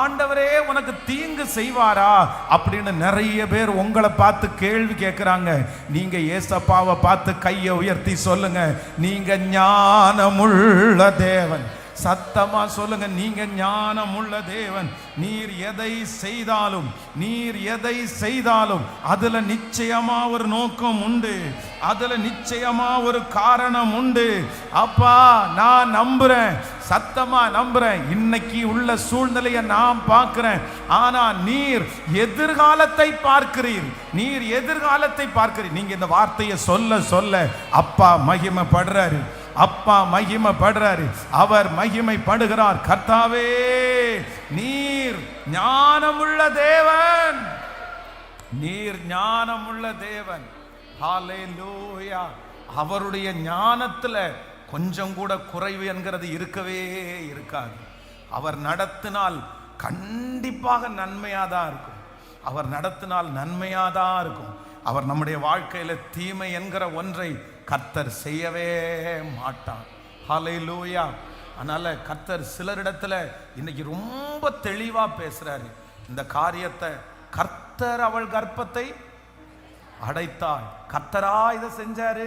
ஆண்டவரே உனக்கு தீங்கு செய்வாரா அப்படின்னு நிறைய பேர் உங்களை பார்த்து கேள்வி கேட்கிறாங்க. நீங்க ஏசப்பாவை பார்த்து கையை உயர்த்தி சொல்லுங்க, நீங்க ஞானமுள்ள தேவன். சத்தமா சொல்லுங்க, நீங்க ஞானமுள்ள தேவன். நீர் எதை செய்தாலும், நீர் எதை செய்தாலும் அதுல நிச்சயமா ஒரு நோக்கம் உண்டு, அதுல நிச்சயமா ஒரு காரணம் உண்டு. அப்பா நான் நம்புறேன், சத்தமா நம்புறேன். இன்னைக்கு உள்ள சூழ்நிலையை நான் பார்க்கிறேன், ஆனா நீர் எதிர்காலத்தை பார்க்கிறீர், நீர் எதிர்காலத்தை பார்க்கிறீர். நீங்க இந்த வார்த்தையை சொல்ல சொல்ல அப்பா மகிமைப்படுறாரு, அப்பா மகிமைப்படுறாரு, அவர் மகிமைப்படுகிறார். கர்த்தாவே நீர் ஞானமுள்ள தேவன், நீர் ஞானமுள்ள தேவன். ஹல்லேலூயா. அவருடைய ஞானத்துல கொஞ்சம் கூட குறைவு என்கிறது இருக்கவே இருக்காது. அவர் நடத்தினால் கண்டிப்பாக நன்மையாதான் இருக்கும், அவர் நடத்தினால் நன்மையாதான் இருக்கும். அவர் நம்முடைய வாழ்க்கையில தீமை என்கிற ஒன்றை கர்த்தர் செய்யவே மாட்டார். ஹல்லேலூயா. அதனால கர்த்தர் சிலரிடத்துல இன்னைக்கு ரொம்ப தெளிவா பேசுறாரு இந்த காரியத்தை. கர்த்தர் அவள் கர்ப்பத்தை அடைத்தாள். கர்த்தரா இதை செஞ்சாரு.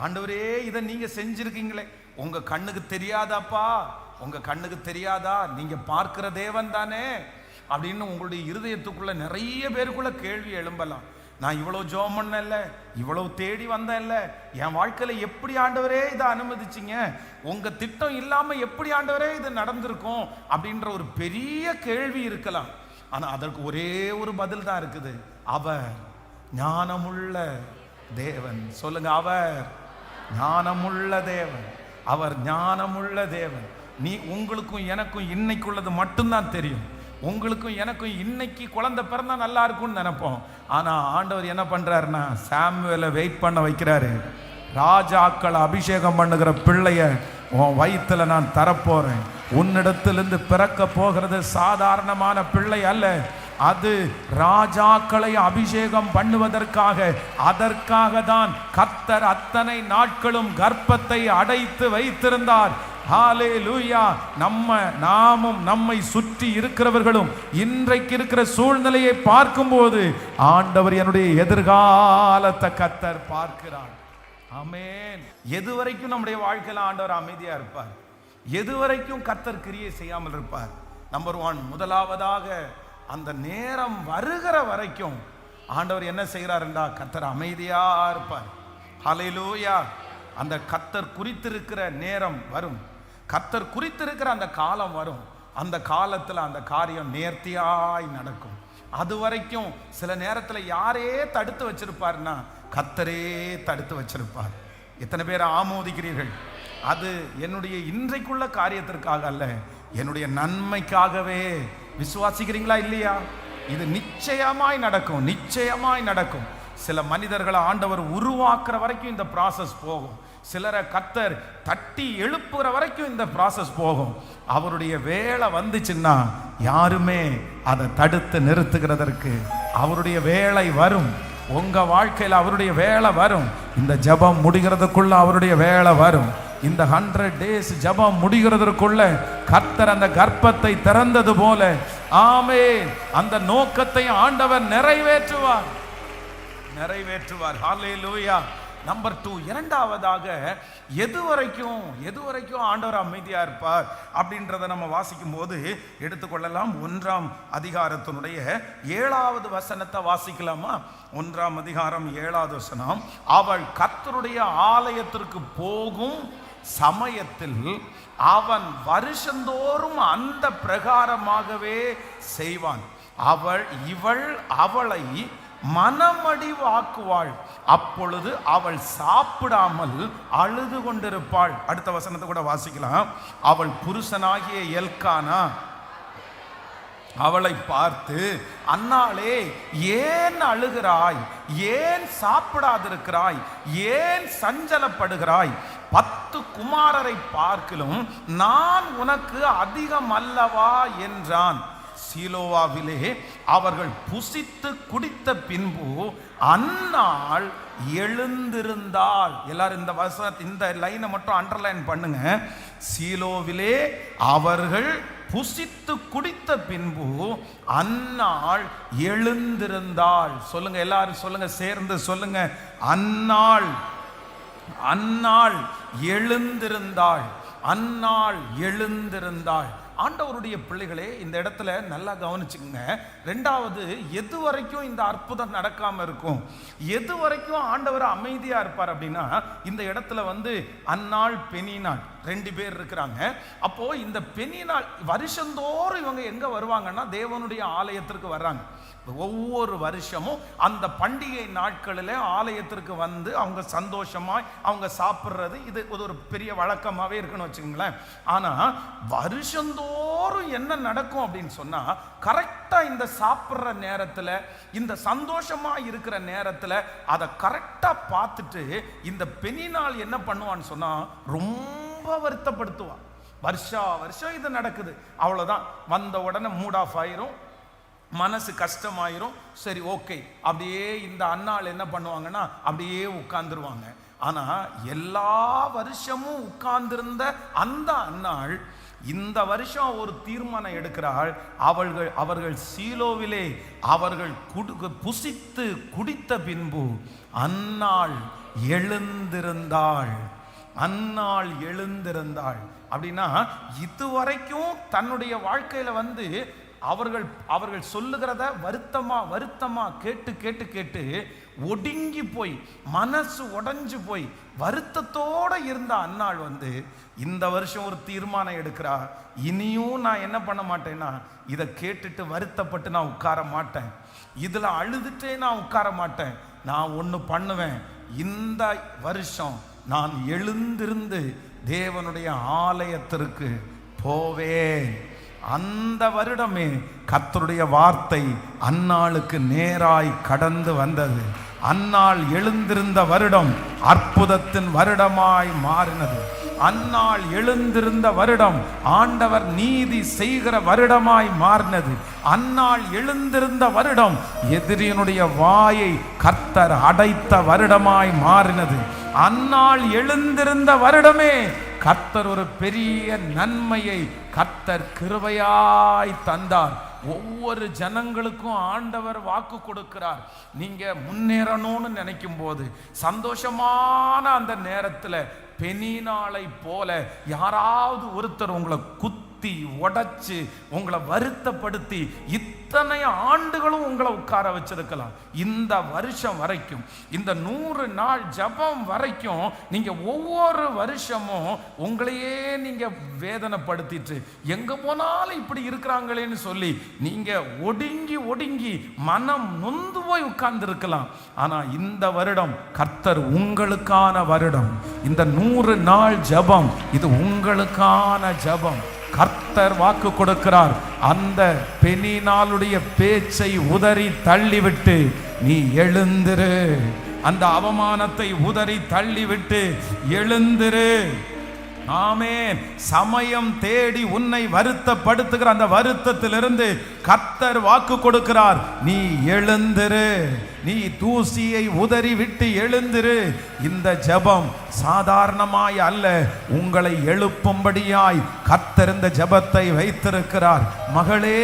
ஆண்டவரே இதை நீங்க செஞ்சிருக்கீங்களே, உங்க கண்ணுக்கு தெரியாதாப்பா, உங்க கண்ணுக்கு தெரியாதா, நீங்க பார்க்கிற தேவன் தானே அப்படின்னு உங்களுடைய இருதயத்துக்குள்ள நிறைய பேருக்குள்ள கேள்வி எழும்பலாம். நான் இவ்வளவு ஜெபம் பண்ணல, இவ்வளவு தேடி வந்தேன்ல, என் வாழ்க்கையில எப்படி ஆண்டவரே இதை அனுமதிச்சிங்க, உங்க திட்டம் இல்லாம எப்படி ஆண்டவரே இது நடந்திருக்கும் அப்படின்ற ஒரு பெரிய கேள்வி இருக்கலாம். ஆனா அதற்கு ஒரே ஒரு பதில் தான் இருக்குது, அவர் ஞானமுள்ள தேவன். சொல்லுங்க, அவர் ஞானமுள்ள தேவன், அவர் ஞானமுள்ள தேவன். நீ உங்களுக்கும் எனக்கும் இன்னைக்குள்ளது மட்டும்தான் தெரியும். உங்களுக்கும் எனக்கும் இன்னைக்கு குழந்தை பிறந்தா நல்லா இருக்கும்னு நினைப்போம். ஆனா ஆண்டவர் என்ன பண்றாருன்னா, சாமுவேலை வெயிட் பண்ண வைக்கிறாரு. ராஜாக்களை அபிஷேகம் பண்ணுகிற பிள்ளைய உன் வயிற்றுல நான் தரப்போறேன். உன்னிடத்திலிருந்து பிறக்க போகிறது சாதாரணமான பிள்ளை அல்ல, அது ராஜாக்களை அபிஷேகம் பண்ணுவதற்காக. அதற்காக தான் கர்த்தர் அத்தனை நாட்களும் கர்ப்பத்தை அடைத்து வைத்திருந்தார். ஹல்லேலூயா. நாமும் நம்மை சுற்றி இருக்கிறவர்களும் இன்றைக்கு இருக்கிற சூழ்நிலையை பார்க்கும்போது ஆண்டவர் என்னுடைய எதிர்காலத்தை கர்த்தர் பார்க்கிறார். ஆமென். எதுவரைக்கும் நம்முடைய வாழ்க்கையில ஆண்டவர் அமைதியா இருப்பார், எதுவரைக்கும் கர்த்தர் கிரியை செய்யாமல் இருப்பார். நம்பர் 1, முதலாவதாக அந்த நேரம் வருகிற வரைக்கும் ஆண்டவர் என்ன செய்கிறார் என்றால் கர்த்தர் அமைதியா இருப்பார். ஹல்லேலூயா. அந்த கர்த்தர் குறித்திருக்கிற நேரம் வரும், கர்த்தர் குறித்திருக்கிற அந்த காலம் வரும். அந்த காலத்தில் அந்த காரியம் நேர்த்தியாய் நடக்கும். அது வரைக்கும் சில நேரத்தில் யாரே தடுத்து வச்சிருப்பார்னா கர்த்தரே தடுத்து வச்சிருப்பார். எத்தனை பேர் ஆமோதிக்கிறீர்கள்? அது என்னுடைய இன்றைக்குள்ள காரியத்திற்காக அல்ல, என்னுடைய நன்மைக்காகவே. விசுவாசிக்கிறீங்களா இல்லையா? இது நிச்சயமாய் நடக்கும், நிச்சயமாய் நடக்கும். சில மனிதர்களை ஆண்டவர் உருவாக்குற வரைக்கும் இந்த ப்ராசஸ் போகும். சிலரை கர்த்தர் தட்டி எழுப்புகிற வரைக்கும் இந்த ப்ராசஸ் போகும். அவருடைய வேலை வந்துச்சுன்னா யாருமே அதை தடுத்து நிறுத்துகிறதற்கு அவருடைய வேலை வரும். உங்க வாழ்க்கையில் அவருடைய வேலை வரும். இந்த ஜெபம் முடிகிறதுக்குள்ள அவருடைய வேலை வரும். இந்த 100 days ஜெபம் முடிகிறதற்குள்ள கர்த்தர் அந்த கர்ப்பத்தை திறந்தது போல, ஆமென், அந்த நோக்கத்தை ஆண்டவர் நிறைவேற்றுவார். ஹல்லேலூயா. நம்பர் 2, இரண்டாவதாக எது வரைக்கும் ஆண்டவர் அமைதியா இருப்பார் அப்படின்றத நம்ம வாசிக்கும் போது எடுத்துக்கொள்ளலாம். 1ஆம் அதிகாரத்தினுடைய 7வது வசனத்தை வாசிக்கலாமா? 1ஆம் அதிகாரம் 7வது வசனம். அவள் கர்த்தருடைய ஆலயத்திற்கு போகும் சமயத்தில் அவன் வருஷந்தோறும் அந்த பிரகாரமாகவே செய்வான். இவள் அவளை மனமடிவாக்குவாள். அப்பொழுது அவள் சாப்பிடாமல் அழுது கொண்டிருப்பாள். அடுத்த வசனத்தை கூட வாசிக்கலாம். அவள் புருஷனாகிய எல்கானா அவளை பார்த்து, அன்னாளே, ஏன் அழுகிறாய்? ஏன் சாப்பிடாதிருக்கிறாய்? ஏன் சஞ்சலப்படுகிறாய்? 10 குமாரரை பார்க்கிலும் நான் உனக்கு அதிகம் அல்லவா என்றான். சீலோவாவிலே அவர்கள் புசித்து குடித்த பின்பு அன்னாள் எழுந்திருந்தாள். எல்லாரும் இந்த லைனை மட்டும் அண்டர்லைன் பண்ணுங்க. சீலோவிலே அவர்கள் புசித்து குடித்த பின்பு அன்னாள் எழுந்திருந்தாள். சொல்லுங்க, எல்லாரும் சொல்லுங்க, சேர்ந்து சொல்லுங்க. அன்னாள் எழுந்திருந்தாள். அன்னாள் எழுந்திருந்தாள். ஆண்டவருடைய பிள்ளைகளே, இந்த இடத்துல நல்லா கவனிச்சுங்க. ரெண்டாவது, எது வரைக்கும் இந்த அற்புதம் நடக்காம இருக்கும்? எது வரைக்கும் ஆண்டவர் அமைதியா இருப்பார் அப்படின்னா, இந்த இடத்துல அன்னாள் பெனினாள் 2 பேர் இருக்கிறாங்க. அப்போ இந்த பெனினாள் வருஷந்தோறும் இவங்க எங்க வருவாங்கன்னா தேவனுடைய ஆலயத்திற்கு வர்றாங்க. ஒவ்வொரு வருஷமும் அந்த பண்டிகை நாட்களில் ஆலயத்திற்கு அவங்க சந்தோஷமாய் அவங்க சாப்பிட்றது இது ஒரு பெரிய வழக்கமாகவே இருக்குன்னு வச்சுக்கோங்களேன். ஆனால் வருஷந்தோறும் என்ன நடக்கும் அப்படின்னு சொன்னால், கரெக்டாக இந்த சாப்பிட்ற நேரத்தில், இந்த சந்தோஷமாக இருக்கிற நேரத்தில் அதை கரெக்டாக பார்த்துட்டு இந்த பெனினாள் என்ன பண்ணுவான்னு சொன்னால் ரொம்ப வருத்தப்படுத்துவான். வருஷம் இது நடக்குது, அவ்வளோதான். வந்த உடனே மூட் ஆஃப் ஆயிரும், மனசு கஷ்டமாயிரும். சரி, ஓகே, அப்படியே இந்த அன்னாள் என்ன பண்ணுவாங்கன்னா அப்படியே உட்கார்ந்துருவாங்க. ஆனா எல்லா வருஷமும் உட்கார்ந்திருந்த அந்த அன்னாள் இந்த வருஷம் ஒரு தீர்மானம் எடுக்கிறாள். அவர்கள் சீலோவிலே அவர்கள் புசித்து குடித்த பின்பு அன்னாள் எழுந்திருந்தாள். அப்படின்னா இதுவரைக்கும் தன்னுடைய வாழ்க்கையில அவர்கள் சொல்லுகிறத வருத்தமா கேட்டு ஒடுங்கி போய் மனசு உடைஞ்சு போய் வருத்தத்தோட இருந்த அன்னாள் இந்த வருஷம் ஒரு தீர்மானம் எடுக்கிறா. இனியும் நான் என்ன பண்ண மாட்டேன்னா, இதை கேட்டுட்டு வருத்தப்பட்டு நான் உட்கார மாட்டேன், இதுல அழுதுட்டே நான் உட்கார மாட்டேன். நான் ஒன்று பண்ணுவேன், இந்த வருஷம் நான் எழுந்திருந்து தேவனுடைய ஆலயத்திற்கு போவேன். அந்த வருடமே கர்த்தருடைய வார்த்தை அன்னாளுக்கு நேராய் கடந்து வந்தது. அன்னாள் எழுந்திருந்த வருடம் அற்புதத்தின் வருடமாய் மாறினது. அன்னாள் எழுந்திருந்த வருடம் ஆண்டவர் நீதி செய்கிற வருடமாய் மாறினது. அன்னாள் எழுந்திருந்த வருடம் எதிரியினுடைய வாயை கர்த்தர் அடைத்த வருடமாய் மாறினது. அன்னாள் எழுந்திருந்த வருடமே கர்த்தர் ஒரு பெரிய நன்மையை கர்த்தர் கிருபையாய் தந்தார். ஒவ்வொரு ஜனங்களுக்கும் ஆண்டவர் வாக்கு கொடுக்கிறார். நீங்க முன்னேறணும்னு நினைக்கும் போது, சந்தோஷமான அந்த நேரத்தில் பெனினாளை போல யாராவது ஒருத்தர் உங்களை உடைச்சு உங்களை வருத்தப்படுத்தி இத்தனை ஆண்டுகளும் உங்களை உட்கார வச்சிருக்கலாம். இந்த வருஷம் வரைக்கும், இந்த 100 நாள் ஜபம் வரைக்கும் நீங்க ஒவ்வொரு வருஷமும் உங்களையே நீங்க வேதனைப்படுத்திட்டு எங்க போனாலும் இப்படி இருக்கிறாங்களேன்னு சொல்லி நீங்க ஒடுங்கி மனம் நொந்து போய் உட்கார்ந்து இருக்கலாம். ஆனா இந்த வருடம் கர்த்தர் உங்களுக்கான வருடம். இந்த 100 நாள் ஜபம் இது உங்களுக்கான ஜபம். கர்த்தர் வாக்கு கொடுக்கிறார். அந்த பெனினாளுடைய பேச்சை உதறி தள்ளிவிட்டு நீ எழுந்திரு. அந்த அவமானத்தை உதறி தள்ளிவிட்டு எழுந்திரு. ஆமென். சமயம் தேடி உன்னை வருத்தப்படுத்துகிற அந்த வருத்தத்திலிருந்து கர்த்தர் வாக்கு கொடுக்கிறார். நீ எழுந்திரு. நீ தூசியை உதறி விட்டு எழுந்திரு. இந்த ஜெபம் சாதாரணமாய் அல்ல, உங்களை எழுப்பும்படியாய் கர்த்தர் இந்த ஜெபத்தை வைத்திருக்கிறார். மகளே,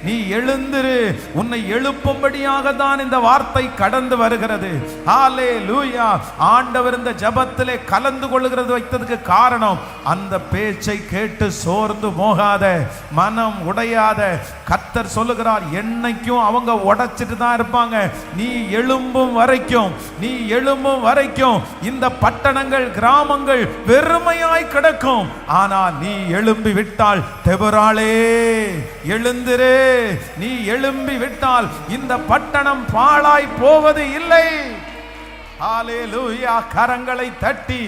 நீ எழுந்திரு. உன்னை எழுப்பும்படியாக தான் இந்த வார்த்தை கடந்து வருகிறது. ஹல்லேலூயா. ஆண்டவர் இந்த ஜெபத்திலே கலந்து கொள்ளுகிறது வைத்ததுக்கு காரணம், அந்த பேச்சை கேட்டு சோர்ந்து போகாத, மனம் உடையாத. கர்த்தர் சொல்லுகிறார், என்னைக்கும் அவங்க உடைச்சிட்டு தான் இருப்பாங்க. நீ எழும்பும் வரைக்கும், நீ எழும்பும் வரைக்கும் இந்த பட்டணங்கள், கிராமங்கள் வெறுமையாய் கிடக்கும். ஆனா நீ எழும்பி விட்டால், தெபராளே எழுந்திரு, நீ எழும்பி விட்டால் இந்த பட்டணம் பாழாய் போவது இல்லை. ஹல்லேலூயா. கரங்களை தட்டி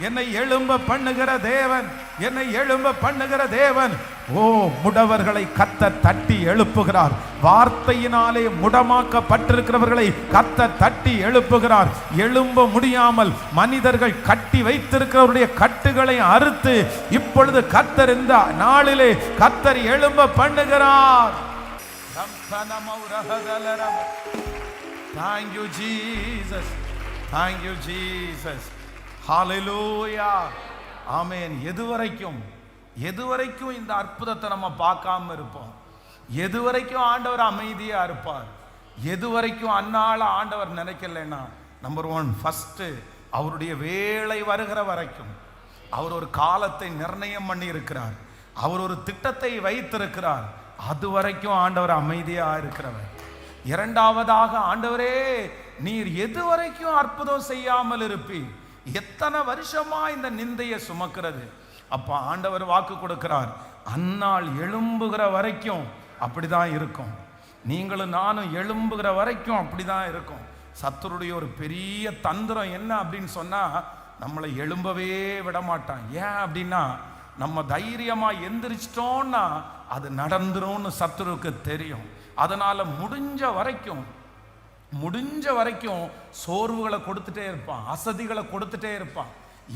என்னை எழும்ப பண்ணுகிற தேவன், என்னை எழும்ப பண்ணுகிற தேவன். ஓ, முடவர்களை கர்த்தர் தட்டி எழுப்புகிறார். வார்த்தையினாலே முடமாக்கப்பட்டிருக்கிறவர்களை கர்த்தர் தட்டி எழுப்புகிறார். எழும்ப முடியாமல் மனிதர்கள் கட்டி வைத்திருக்கிறவருடைய கட்டுகளை அறுத்து இப்பொழுது கர்த்தர் இந்த நாளிலே கர்த்தர் எழும்ப பண்ணுகிறார். Thank you Jesus. Thank you Jesus. Hallelujah. ஆமென். எதுவரைக்கும் இந்த அற்புதத்தை நம்ம பார்க்காம இருப்போம்? எதுவரைக்கும் ஆண்டவர் அமைதியா இருப்பார்? எதுவரைக்கும் அன்னால ஆண்டவர் நினைக்கலன்னா, நம்பர் 1, ஃபர்ஸ்ட் அவருடைய வேளை வருகிற வரைக்கும் அவர் ஒரு காலத்தை நிர்ணயம் பண்ணி இருக்கிறார். அவர் ஒரு திட்டத்தை வைத்திருக்கிறார். அது வரைக்கும் ஆண்டவர் அமைதியா இருக்கிறவர். இரண்டாவதாக, ஆண்டவரே நீர் எது வரைக்கும் அற்புதம் செய்யாமல் இருப்பீர்? எத்தனை வருஷமா இந்த நிந்தையை சுமக்கிறது? அப்ப ஆண்டவர் வாக்கு கொடுக்கிறார், அந்நாள் எழும்புகிற வரைக்கும் அப்படிதான் இருக்கும். நீங்களும் நானும் எழும்புகிற வரைக்கும் அப்படிதான் இருக்கும். சத்துருடைய ஒரு பெரிய தந்திரம் என்ன அப்படின்னு சொன்னா, நம்மளை எழும்பவே விட மாட்டான். ஏன் அப்படின்னா, நம்ம தைரியமா எந்திரிச்சிட்டோம்னா அது நடந்துரும்னு சத்துருக்கு தெரியும். அதனால முடிஞ்ச வரைக்கும் சோர்வுகளை கொடுத்துட்டே இருப்பான், அசதிகளை கொடுத்துட்டே இருப்பான்.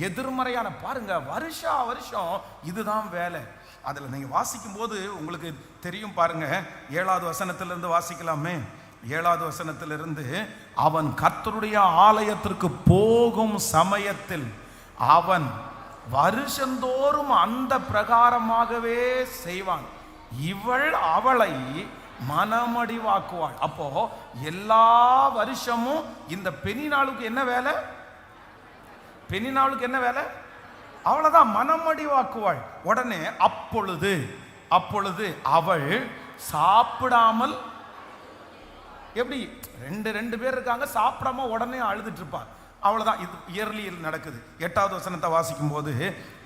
எதிர்மறையான பாருங்க, வருஷம் இதுதான் வேலை. அதில் நீங்கள் வாசிக்கும் போது உங்களுக்கு தெரியும். பாருங்க, 7வது வசனத்திலிருந்து வாசிக்கலாமே. 7வது வசனத்திலிருந்து, அவன் கர்த்தருடைய ஆலயத்திற்கு போகும் சமயத்தில் அவன் வருஷந்தோறும் அந்த பிரகாரமாகவே செய்வான். இவள் அவளை மனமடிவாக்குவாள். அப்போ எல்லா வருஷமும் இந்த பெண்ணினாளுக்கு என்ன வேலை? பெண்ணினாளுக்கு என்ன வேலை? அவளதான் மனமடிவாக்குவாள். உடனே அப்பொழுது அவள் சாப்பிடாமல், எப்படி ரெண்டு பேர் இருக்காங்க, சாப்பிடாம உடனே அழுதுட்டு இருப்பாள். அவ்வளவுதான். இது இயர்லியில் நடக்குது. 8வது வசனத்தை வாசிக்கும் போது,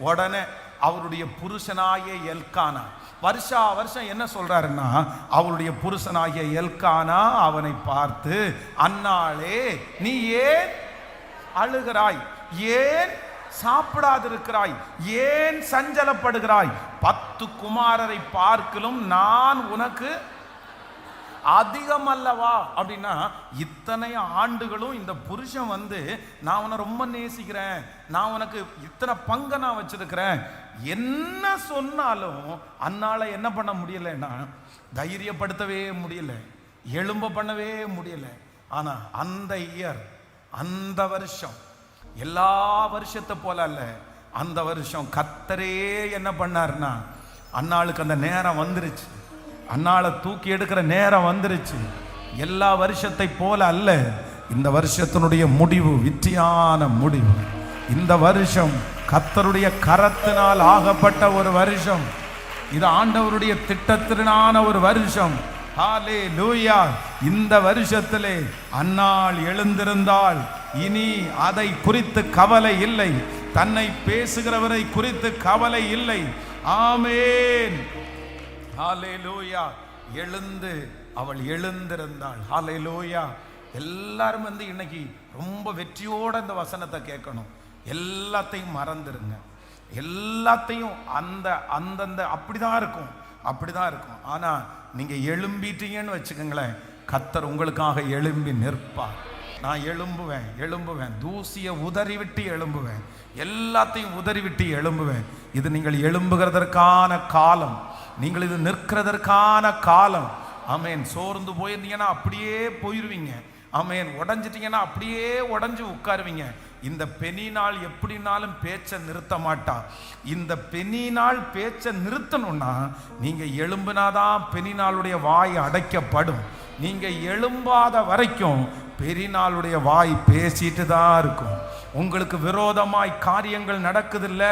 உடனே அவருடைய புருஷனாகிய எல்கானா, வருஷம் என்ன சொல்றாருன்னா, அவருடைய புருஷனாகிய எல்கானா அவனை பார்த்து, அன்னாளே நீ ஏன் அழுகிறாய்? ஏன் சாப்பிடாதிருக்கிறாய்? ஏன் சஞ்சலப்படுகிறாய்? 10 குமாரரை பார்க்கலும் நான் உனக்கு அதிகம் அல்லவா? அப்படின்னா, இத்தனை ஆண்டுகளும் இந்த புருஷன் நான் உன்னை ரொம்ப நேசிக்கிறேன், நான் உனக்கு இத்தனை பங்கை நான் வச்சிருக்கிறேன், என்ன சொன்னாலும் அன்னால என்ன பண்ண முடியலன்னா, தைரியப்படுத்தவே முடியல, எழும்ப பண்ணவே முடியல. ஆனா அந்த இயர், அந்த வருஷம் எல்லா வருஷத்தை போல அல்ல, அந்த வருஷம் கர்த்தரே என்ன பண்ணார்னா, அன்னாளுக்கு அந்த நேரம் வந்துருச்சு. அன்னாளை தூக்கி எடுக்கிற நேரம் வந்துருச்சு. எல்லா வருஷத்தை போல அல்ல, இந்த வருஷத்தினுடைய முடிவு வெற்றியான முடிவு. இந்த வருஷம் கர்த்தருடைய கரத்தினால் ஆகப்பட்ட ஒரு வருஷம். இது ஆண்டவருடைய திட்டத்தினான ஒரு வருஷம். ஹல்லேலூயா. இந்த வருஷத்திலே அன்னாள் எழுந்திருந்தாள். இனி அதை குறித்து கவலை இல்லை, தன்னை பேசுகிறவரை குறித்து கவலை இல்லை. ஆமென். ஹல்லேலூயா. அவள் எழுந்திருந்தாள். ஹல்லேலூயா. எல்லாரும் இன்னைக்கு ரொம்ப வெற்றியோட இந்த வசனத்தை கேட்கணும். எல்லாத்தையும் மறந்துருங்க. எல்லாத்தையும் அந்தந்த அப்படிதான் இருக்கும். ஆனா நீங்க எழும்பிட்டீங்கன்னு வச்சுக்கோங்களேன், கர்த்தர் உங்களுக்காக எழும்பி நிற்பார். நான் எழும்புவேன், தூசியை உதறிவிட்டு எழும்புவேன், எல்லாத்தையும் உதறிவிட்டு எழும்புவேன். இது நீங்கள் எழும்புகிறதற்கான காலம், நீங்கள் இது நிற்கிறதற்கான காலம். ஆமென். சோர்ந்து போயிருந்தீங்கன்னா அப்படியே போயிருவீங்க. ஆமென். உடஞ்சிட்டீங்கன்னா அப்படியே உடஞ்சு உட்காருவீங்க. இந்த பெனினாள் எப்படினாலும் பேச்சை நிறுத்த மாட்டா. இந்த பெனினாள் பேச்சை நிறுத்தணும்னா நீங்க எழும்பினாதான் பெனினாளுடைய வாய் அடைக்கப்படும். நீங்க எழும்பாத வரைக்கும் பெரினாளுடைய வாய் பேசிட்டு தான் இருக்கும். உங்களுக்கு விரோதமாய் காரியங்கள் நடக்குதில்ல,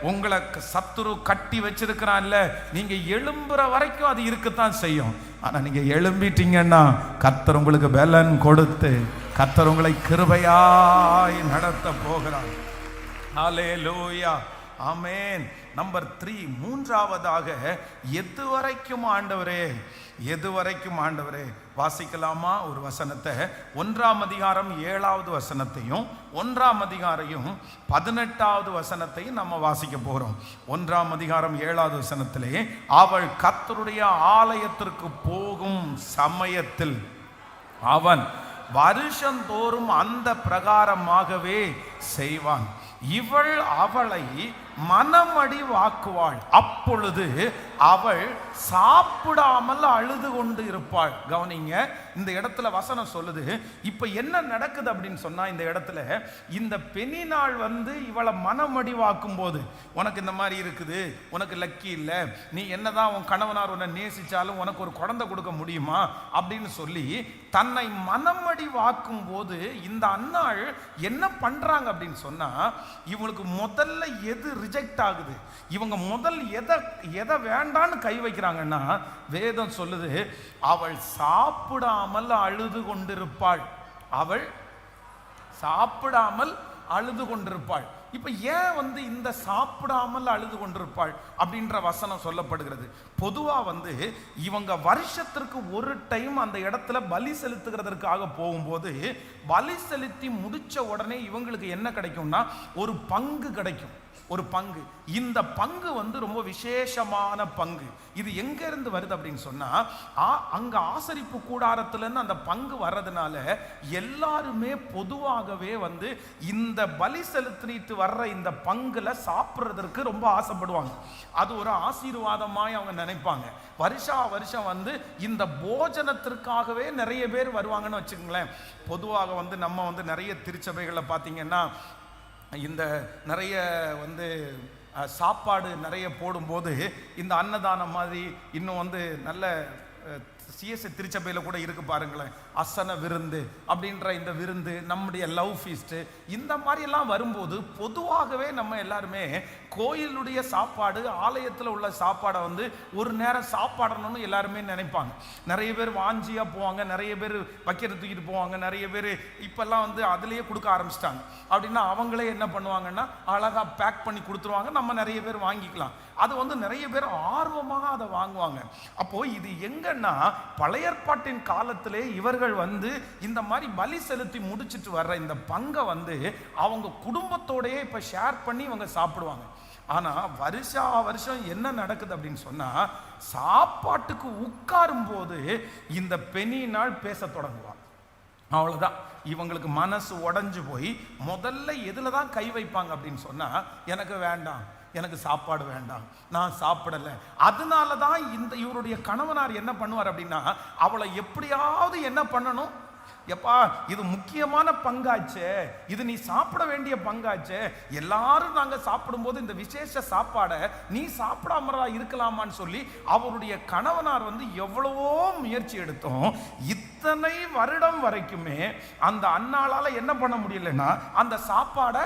உங்களை சத்துரு கட்டி வச்சிருக்கிறான்ல, நீங்க எழும்புற வரைக்கும் அது இருக்கத்தான் செய்யும். ஆனா நீங்க எழும்பிட்டீங்கன்னா கர்த்தர் உங்களுக்கு பலன் கொடுத்து கர்த்தர் உங்களை கிருபையாய் நடத்த போகிறார். ஹல்லேலூயா, ஆமென். நம்பர் 3, மூன்றாவதாக எதுவரைக்கும் ஆண்டவரே, எதுவரைக்கும் ஆண்டவரே. வாசிக்கலாமா ஒரு வசனத்தை? 1ஆம் அதிகாரம் 7வது வசனத்தையும் 1ஆம் அதிகாரம் 18வது வசனத்தையும் நம்ம வாசிக்க போகிறோம். 1ஆம் அதிகாரம் 7வது வசனத்திலே, அவள் கர்த்தருடைய ஆலயத்திற்கு போகும் சமயத்தில் அவன் வருஷந்தோறும் அந்த பிரகாரமாகவே செய்வான். இவள் அவளை மனமடி வாக்குவாள். அப்பொழுது அவள் சாப்பிடாமல் அழுது கொண்டு இருப்பாள். கவனிங்க, இந்த இடத்துல வசனம் சொல்லுது. இப்ப என்ன நடக்குது அப்படின்னு சொன்னா, இந்த இடத்துல இந்த பெனினாள் இவளை மனமடி வாக்கும் போது, உனக்கு இந்த மாதிரி இருக்குது, உனக்கு லக்கி இல்லை, நீ என்னதான் உன் கணவனார் உன்னை நேசிச்சாலும் உனக்கு ஒரு குழந்தை கொடுக்க முடியுமா அப்படின்னு சொல்லி தன்னை மனமடி வாக்கும் போது இந்த அன்னாள் என்ன பண்றாங்க அப்படின்னு சொன்னா, இவங்களுக்கு முதல்ல எது ரிஜெக்ட் ஆகுது, இவங்க முதல் எதை வேண்டான்னு கை வைக்கிறாங்கன்னா, வேதம் சொல்லுது அவள் சாப்பிடாமல் அழுது கொண்டிருப்பாள். அவள் சாப்பிடாமல் அழுது கொண்டிருப்பாள். இப்ப ஏன் இந்த சாப்பிடாமல் அழுது கொண்டிருப்பாள் அப்படின்ற வசனம் சொல்லப்படுகிறது. பொதுவா இவங்க வருஷத்திற்கு ஒரு டைம் அந்த இடத்துல பலி செலுத்துகிறதற்காக போகும்போது, பலி செலுத்தி முடிச்ச உடனே இவங்களுக்கு என்ன கிடைக்கும்னா ஒரு பங்கு கிடைக்கும். ஒரு பங்கு. இந்த பங்கு ரொம்ப விசேஷமான பங்கு. இது எங்க இருந்து வருது அப்படின்னு சொன்னா, அங்க ஆசரிப்பு கூடாரத்திலிருந்து அந்த பங்கு வர்றதுனால எல்லாருமே பொதுவாகவே இந்த பலி செலுத்திட்டு வர்ற இந்த பங்குல சாப்பிட்றதற்கு ரொம்ப ஆசைப்படுவாங்க. அது ஒரு ஆசீர்வாதமாய் அவங்க நினைப்பாங்க. வருஷா வருஷம் இந்த போஜனத்திற்காகவே நிறைய பேர் வருவாங்கன்னு வச்சுக்கோங்களேன். பொதுவாக நம்ம நிறைய திருச்சபைகளை பார்த்தீங்கன்னா, இந்த நிறைய சாப்பாடு நிறைய போடும்போது இந்த அன்னதானம் மாதிரி இன்னும் நல்ல சிஎஸ்ஐ திருச்சபையில் கூட இருக்கு பாருங்களேன், அசன விருந்து அப்படின்ற இந்த விருந்து, நம்முடைய லவ் ஃபீஸ்ட், இந்த மாதிரிலாம் வரும்போது பொதுவாகவே நம்ம எல்லாருமே கோயிலுடைய சாப்பாடு, ஆலயத்தில் உள்ள சாப்பாடை ஒரு நேரம் சாப்பாடணும்னு எல்லாருமே நினைப்பாங்க. நிறைய பேர் வாஞ்சியாக போவாங்க, நிறைய பேர் பக்கெட்டை தூக்கிட்டு போவாங்க, நிறைய பேர் இப்போல்லாம் அதுலேயே கொடுக்க ஆரம்பிச்சிட்டாங்க. அப்படின்னா அவங்களே என்ன பண்ணுவாங்கன்னா அழகாக பேக் பண்ணி கொடுத்துருவாங்க, நம்ம நிறைய பேர் வாங்கிக்கலாம். அது நிறைய பேர் ஆர்வமாக அதை வாங்குவாங்க. அப்போ இது எங்கன்னா பழைய ஏற்பாட்டின் காலத்திலே இவர்கள் இந்த மாதிரி பலி செலுத்தி முடிச்சிட்டு வர்ற இந்த பங்கை அவங்க குடும்பத்தோடயே இப்ப ஷேர் பண்ணி இவங்க சாப்பிடுவாங்க. ஆனா வருஷா வருஷம் என்ன நடக்குது அப்படின்னு சொன்னா, சாப்பாட்டுக்கு உட்காரும் போது இந்த பெனினாள் பேச தொடங்குவாங்க. அவ்வளவுதான். இவங்களுக்கு மனசு உடைஞ்சு போய் முதல்ல எதுல தான் கை வைப்பாங்க அப்படின்னு சொன்னா, எனக்கு வேண்டாம், எனக்கு சாப்பாடு வேண்டாம், நான் சாப்பிடல. அதனால தான் இவருடைய கணவனார் என்ன பண்ணுவார் அப்படின்னா, அவளை எப்படியாவது என்ன பண்ணணும், எப்பா இது முக்கியமான பங்காச்சே, இது நீ சாப்பிட வேண்டிய பங்காச்சே, எல்லாரும் நாங்க சாப்பிடும்போது இந்த விசேஷ சாப்பாடை நீ சாப்பிடாம இருக்கலாமான்னு சொல்லி அவருடைய கணவனார் எவ்வளவோ முயற்சி எடுத்தோம். இத்தனை வருடம் வரைக்குமே அந்த அன்னாளால என்ன பண்ண முடியலன்னா அந்த சாப்பாடை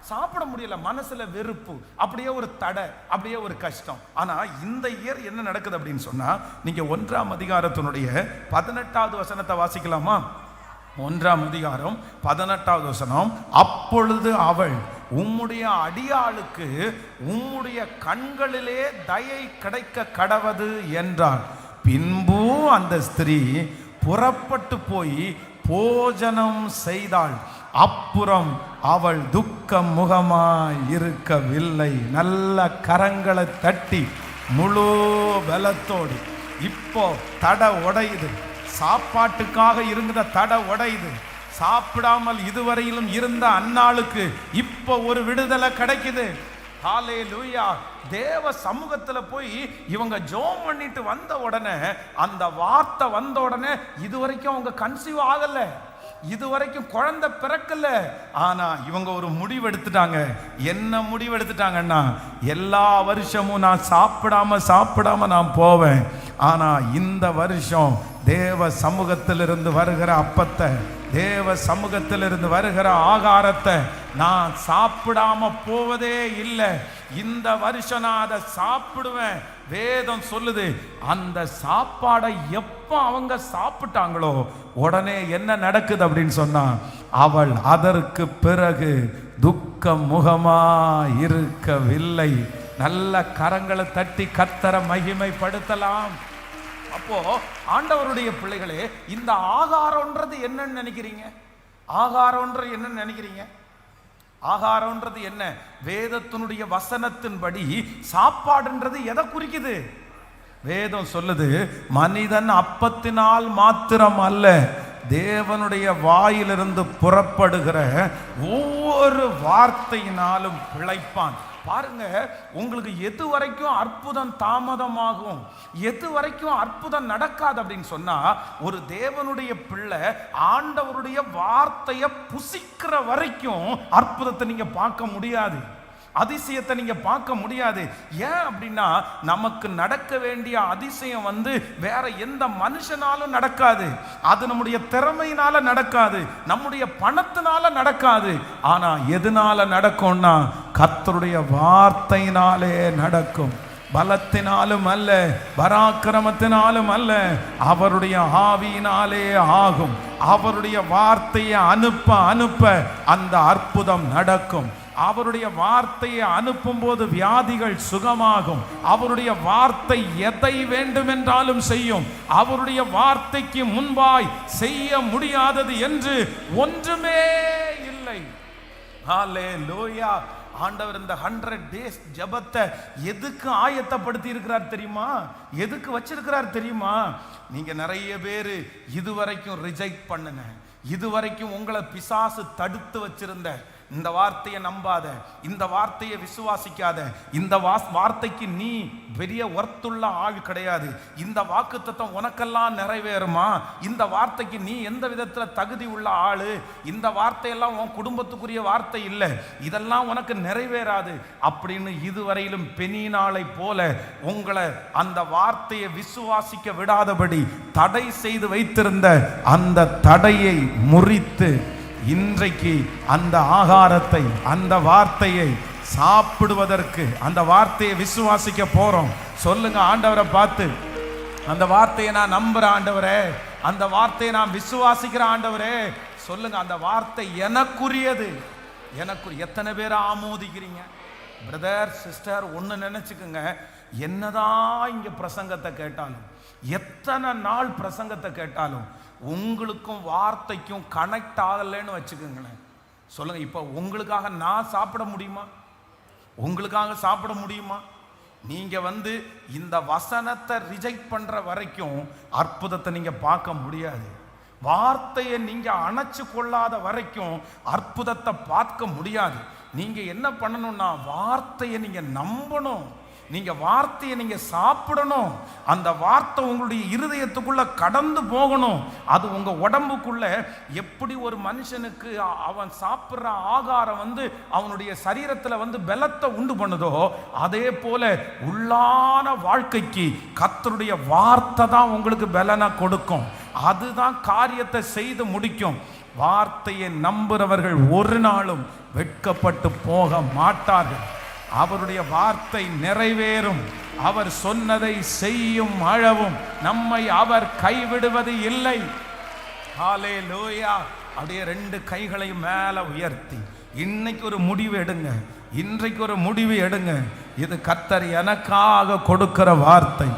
சாப்பிட முடியல. மனசுல வெறுப்பு, அப்படியே ஒரு தடை, அப்படியே ஒரு கஷ்டம். ஆனா இந்த இயர் என்ன நடக்குது அப்படின்னு சொன்னா, நீங்க 1ஆம் அதிகாரத்தினுடைய 18வது வசனத்தை வாசிக்கலாமா? 1ஆம் அதிகாரம் 18வது வசனம், அப்பொழுது அவள் உம்முடைய அடியாளுக்கு உம்முடைய கண்களிலே தயை கிடைக்க கடவது என்றாள். பின்பு அந்த ஸ்திரீ புறப்பட்டு போய் போஜனம் செய்தாள். அப்புறம் அவள் துக்க முகமாய் இருக்கவில்லை. நல்ல கரங்களை தட்டி முழு பலத்தோடு. இப்போ தடை உடையுது. சாப்பாட்டுக்காக இருந்த தடை உடையுது. சாப்பிடாமல் இதுவரையிலும் இருந்த அன்னாளுக்கு இப்போ ஒரு விடுதலை கிடைக்குது. ஹல்லேலூயா. தேவ சமூகத்துல போய் இவங்க ஜெபம் பண்ணிட்டு வந்த உடனே, அந்த வார்த்தை வந்த உடனே, இதுவரைக்கும் அவங்க கன்சீவ் ஆகல, இதுவரைக்கும் குழந்தை பிறக்கல, ஆனா இவங்க ஒரு முடிவு எடுத்துட்டாங்க. என்ன முடிவு எடுத்துட்டாங்கன்னா, எல்லா வருஷமும் நான் சாப்பிடாம நான் போவேன், ஆனா இந்த வருஷம் தேவ சமூகத்திலிருந்து வருகிற அப்பத்தை, தேவ சமூகத்திலிருந்து வருகிற ஆகாரத்தை நான் சாப்பிடாம போவதே இல்லை. இந்த வருஷம் நான் அதை சாப்பிடுவேன். வேதம் சொல்லுது, அந்த சாப்பாடை எப்ப அவங்க சாப்பிட்டாங்களோ உடனே என்ன நடக்குது அப்படின்னு சொன்னா, அவள் அதற்கு பிறகு துக்க முகமா இருக்கவில்லை. நல்ல கரங்களை தட்டி கர்த்தரை மகிமைப்படுத்தலாம். அப்போ ஆண்டவருடைய பிள்ளைகளே, இந்த ஆகாரம்ன்றது என்னன்னு நினைக்கிறீங்க? ஆகாரம்ன்றது என்னன்னு நினைக்கிறீங்க? ஆகாரம்ன்றது என்ன? வேதத்தினுடைய வசனத்தின்படி சாப்பாடுன்றது எதை குறிக்குது? வேதம் சொல்லுது, மனிதன் அப்பத்தினால் மாத்திரம் அல்ல, தேவனுடைய வாயிலிருந்து புறப்படுகிற ஒவ்வொரு வார்த்தையினாலும் பிழைப்பான். பாருங்க, உங்களுக்கு எது வரைக்கும் அற்புதம் தாமதமாகும், எது வரைக்கும் அற்புதம் நடக்காது அப்படின்னு சொன்னா, ஒரு தேவனுடைய பிள்ளை ஆண்டவருடைய வார்த்தையை புசிக்கிற வரைக்கும் அற்புதத்தை நீங்க பார்க்க முடியாது, அதிசயத்தை நீங்க பார்க்க முடியாது. ஏன் அப்படின்னா, நமக்கு நடக்க வேண்டிய அதிசயம் வேற எந்த மனுஷனாலும் நடக்காது, அது நம்முடைய திறமையினால நடக்காது, நம்முடைய பணத்தினால நடக்காது. ஆனா எதனால நடக்கும்னா, கர்த்தருடைய வார்த்தையினாலே நடக்கும். பலத்தினாலும் அல்ல, பராக்கிரமத்தினாலும் அல்ல, அவருடைய ஆவியினாலே ஆகும். அவருடைய வார்த்தையை அனுப்ப அந்த அற்புதம் நடக்கும். அவருடைய வார்த்தையை அனுப்பும் போது வியாதிகள் சுகமாகும். அவருடைய வார்த்தை எதை வேண்டுமென்றாலும் செய்யும். அவருடைய வார்த்தைக்கு முன்பாய் செய்ய முடியாதது என்று ஒன்றுமே இல்லை. ஹல்லேலூயா. ஆண்டவர் இந்த 100 days ஜெபத்தை எதுக்கு ஆயத்தப்படுத்தி இருக்கிறார் தெரியுமா? எதுக்கு வச்சிருக்கிறார் தெரியுமா? நீங்க நிறைய பேர் இதுவரைக்கும் ரிஜெக்ட் பண்ணுங்க, இதுவரைக்கும் உங்களை பிசாசு தடுத்து வச்சிருந்த இந்த வார்த்தையை நம்பாத, இந்த வார்த்தையை விசுவாசிக்காத, இந்த வார்த்தைக்கு நீ பெரிய ஒர்த்துள்ள ஆள் கிடையாது, இந்த வாக்குத்தத்தம் உனக்கெல்லாம் நிறைவேறுமா, இந்த வார்த்தைக்கு நீ எந்த விதத்தில் தகுதி உள்ள ஆளு, இந்த வார்த்தையெல்லாம் உன் குடும்பத்துக்குரிய வார்த்தை இல்லை, இதெல்லாம் உனக்கு நிறைவேறாது அப்படின்னு இதுவரையிலும் பெனினாலை போல உங்களை அந்த வார்த்தையை விசுவாசிக்க விடாதபடி தடை செய்து வைத்திருந்த அந்த தடையை முறித்து இன்றைக்கு அந்த ஆகாரத்தை, அந்த வார்த்தையை சாப்பிடுவதற்கு, அந்த வார்த்தையை விசுவாசிக்க போறோம். சொல்லுங்க ஆண்டவரை பார்த்து, அந்த வார்த்தையை நான் நம்புறேன் ஆண்டவரே, அந்த வார்த்தையை நான் விசுவாசிக்கிறேன் ஆண்டவரே. சொல்லுங்க, அந்த வார்த்தை எனக்குரியது. எத்தனை பேர் ஆமோதிக்கிறீங்க? பிரதர் சிஸ்டர், ஒன்று நினைச்சுக்குங்க, என்னதான் இங்க பிரசங்கத்தை கேட்டாலும், எத்தனை நாள் பிரசங்கத்தை கேட்டாலும் உங்களுக்கும் வார்த்தைக்கும் கனெக்ட் ஆகலைன்னு வச்சுக்கோங்களேன். சொல்லுங்க, இப்போ உங்களுக்காக நான் சாப்பிட முடியுமா? உங்களுக்காக சாப்பிட முடியுமா? நீங்க இந்த வசனத்தை ரிஜெக்ட் பண்ற வரைக்கும் அற்புதத்தை நீங்க பார்க்க முடியாது. வார்த்தையை நீங்க அணைச்சு கொள்ளாத வரைக்கும் அற்புதத்தை பார்க்க முடியாது. நீங்க என்ன பண்ணணும்னா, வார்த்தையை நீங்க நம்பணும், நீங்க வார்த்தையை நீங்க சாப்பிடணும். அந்த வார்த்தை உங்களுடைய இருதயத்துக்குள்ள கடந்து போகணும். அது உங்க உடம்புக்குள்ள எப்படி ஒரு மனுஷனுக்கு அவன் சாப்பிட்ற ஆகாரம் அவனுடைய சரீரத்தில் பலத்தை உண்டு பண்ணுதோ, அதே போல உள்ளான வாழ்க்கைக்கு கர்த்தருடைய வார்த்தை தான் உங்களுக்கு பலனை கொடுக்கும். அதுதான் காரியத்தை செய்து முடிக்கும். வார்த்தையை நம்புறவர்கள் ஒரு நாளும் வெட்கப்பட்டு போக மாட்டார்கள். அவருடைய வார்த்தை நிறைவேறும். அவர் சொன்னதை செய்யும் அளவும் நம்மை அவர் கைவிடுவது இல்லை. ஹல்லேலூயா. அப்படியே 2 கைகளை மேலே உயர்த்தி இன்னைக்கு ஒரு முடிவு எடுங்க, இன்றைக்கு ஒரு முடிவு எடுங்க. இது கர்த்தர் எனக்காக கொடுக்கிற வார்த்தை.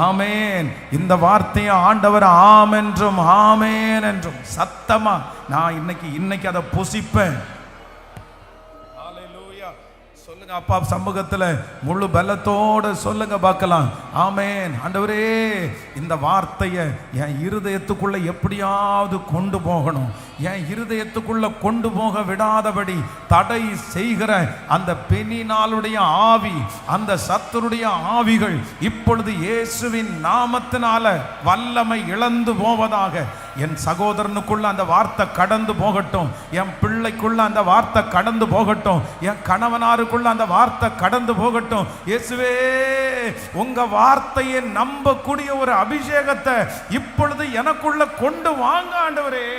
ஆமேன். இந்த வார்த்தையை ஆண்டவர் ஆமென்றும் ஆமேன் என்றும் சத்தமா நான் இன்னைக்கு அதை புசிப்பேன். சொல்லுங்க, அப்பா சமூகத்தில் முழு பலத்தோடு சொல்லுங்க பார்க்கலாம். ஆமேன். ஆண்டவரே, இந்த வார்த்தையை என் இருதயத்துக்குள்ள எப்படியாவது கொண்டு போகணும். என் இருதயத்துக்குள்ள கொண்டு போக விடாதபடி தடை செய்கிற அந்த பெனினாளுடைய ஆவி, அந்த சத்துருடைய ஆவிகள் இப்பொழுது இயேசுவின் நாமத்தினால வல்லமை இழந்து போவதாக. என் சகோதரனுக்குள்ள அந்த வார்த்தை கடந்து போகட்டும், என் பிள்ளைக்குள்ள அந்த வார்த்தை கடந்து போகட்டும், என் கணவனாருக்குள்ள அந்த வார்த்தை கடந்து போகட்டும். இயேசுவே, உங்க வார்த்தையை நம்பக்கூடிய ஒரு அபிஷேகத்தை இப்பொழுது எனக்குள்ள கொண்டு வாங்க ஆண்டவரே.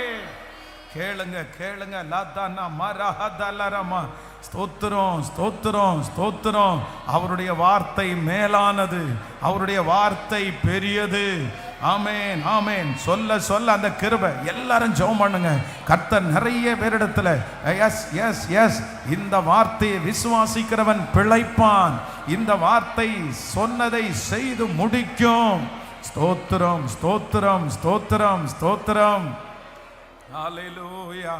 கேளுங்க கேளுங்க. லாத்தானா மரஹதலரமா. ஸ்தோத்திரம் ஸ்தோத்திரம் ஸ்தோத்திரம். அவருடைய வார்த்தை மேலானது, அவருடைய வார்த்தை பெரியது. ஆமேன் ஆமேன். சொல்ல சொல்ல அந்த கிருபை. எல்லாரும் ஜெபம் பண்ணுங்க. கர்த்தர் நிறைய பேரிடத்துல எஸ் எஸ் எஸ் இந்த வார்த்தையை விசுவாசிக்கிறவன் பிழைப்பான், இந்த வார்த்தை சொன்னதை செய்து முடிக்கும். ஸ்தோத்திரம் ஸ்தோத்திரம் ஸ்தோத்திரம் ஸ்தோத்திரம். ஹல்லேலூயா.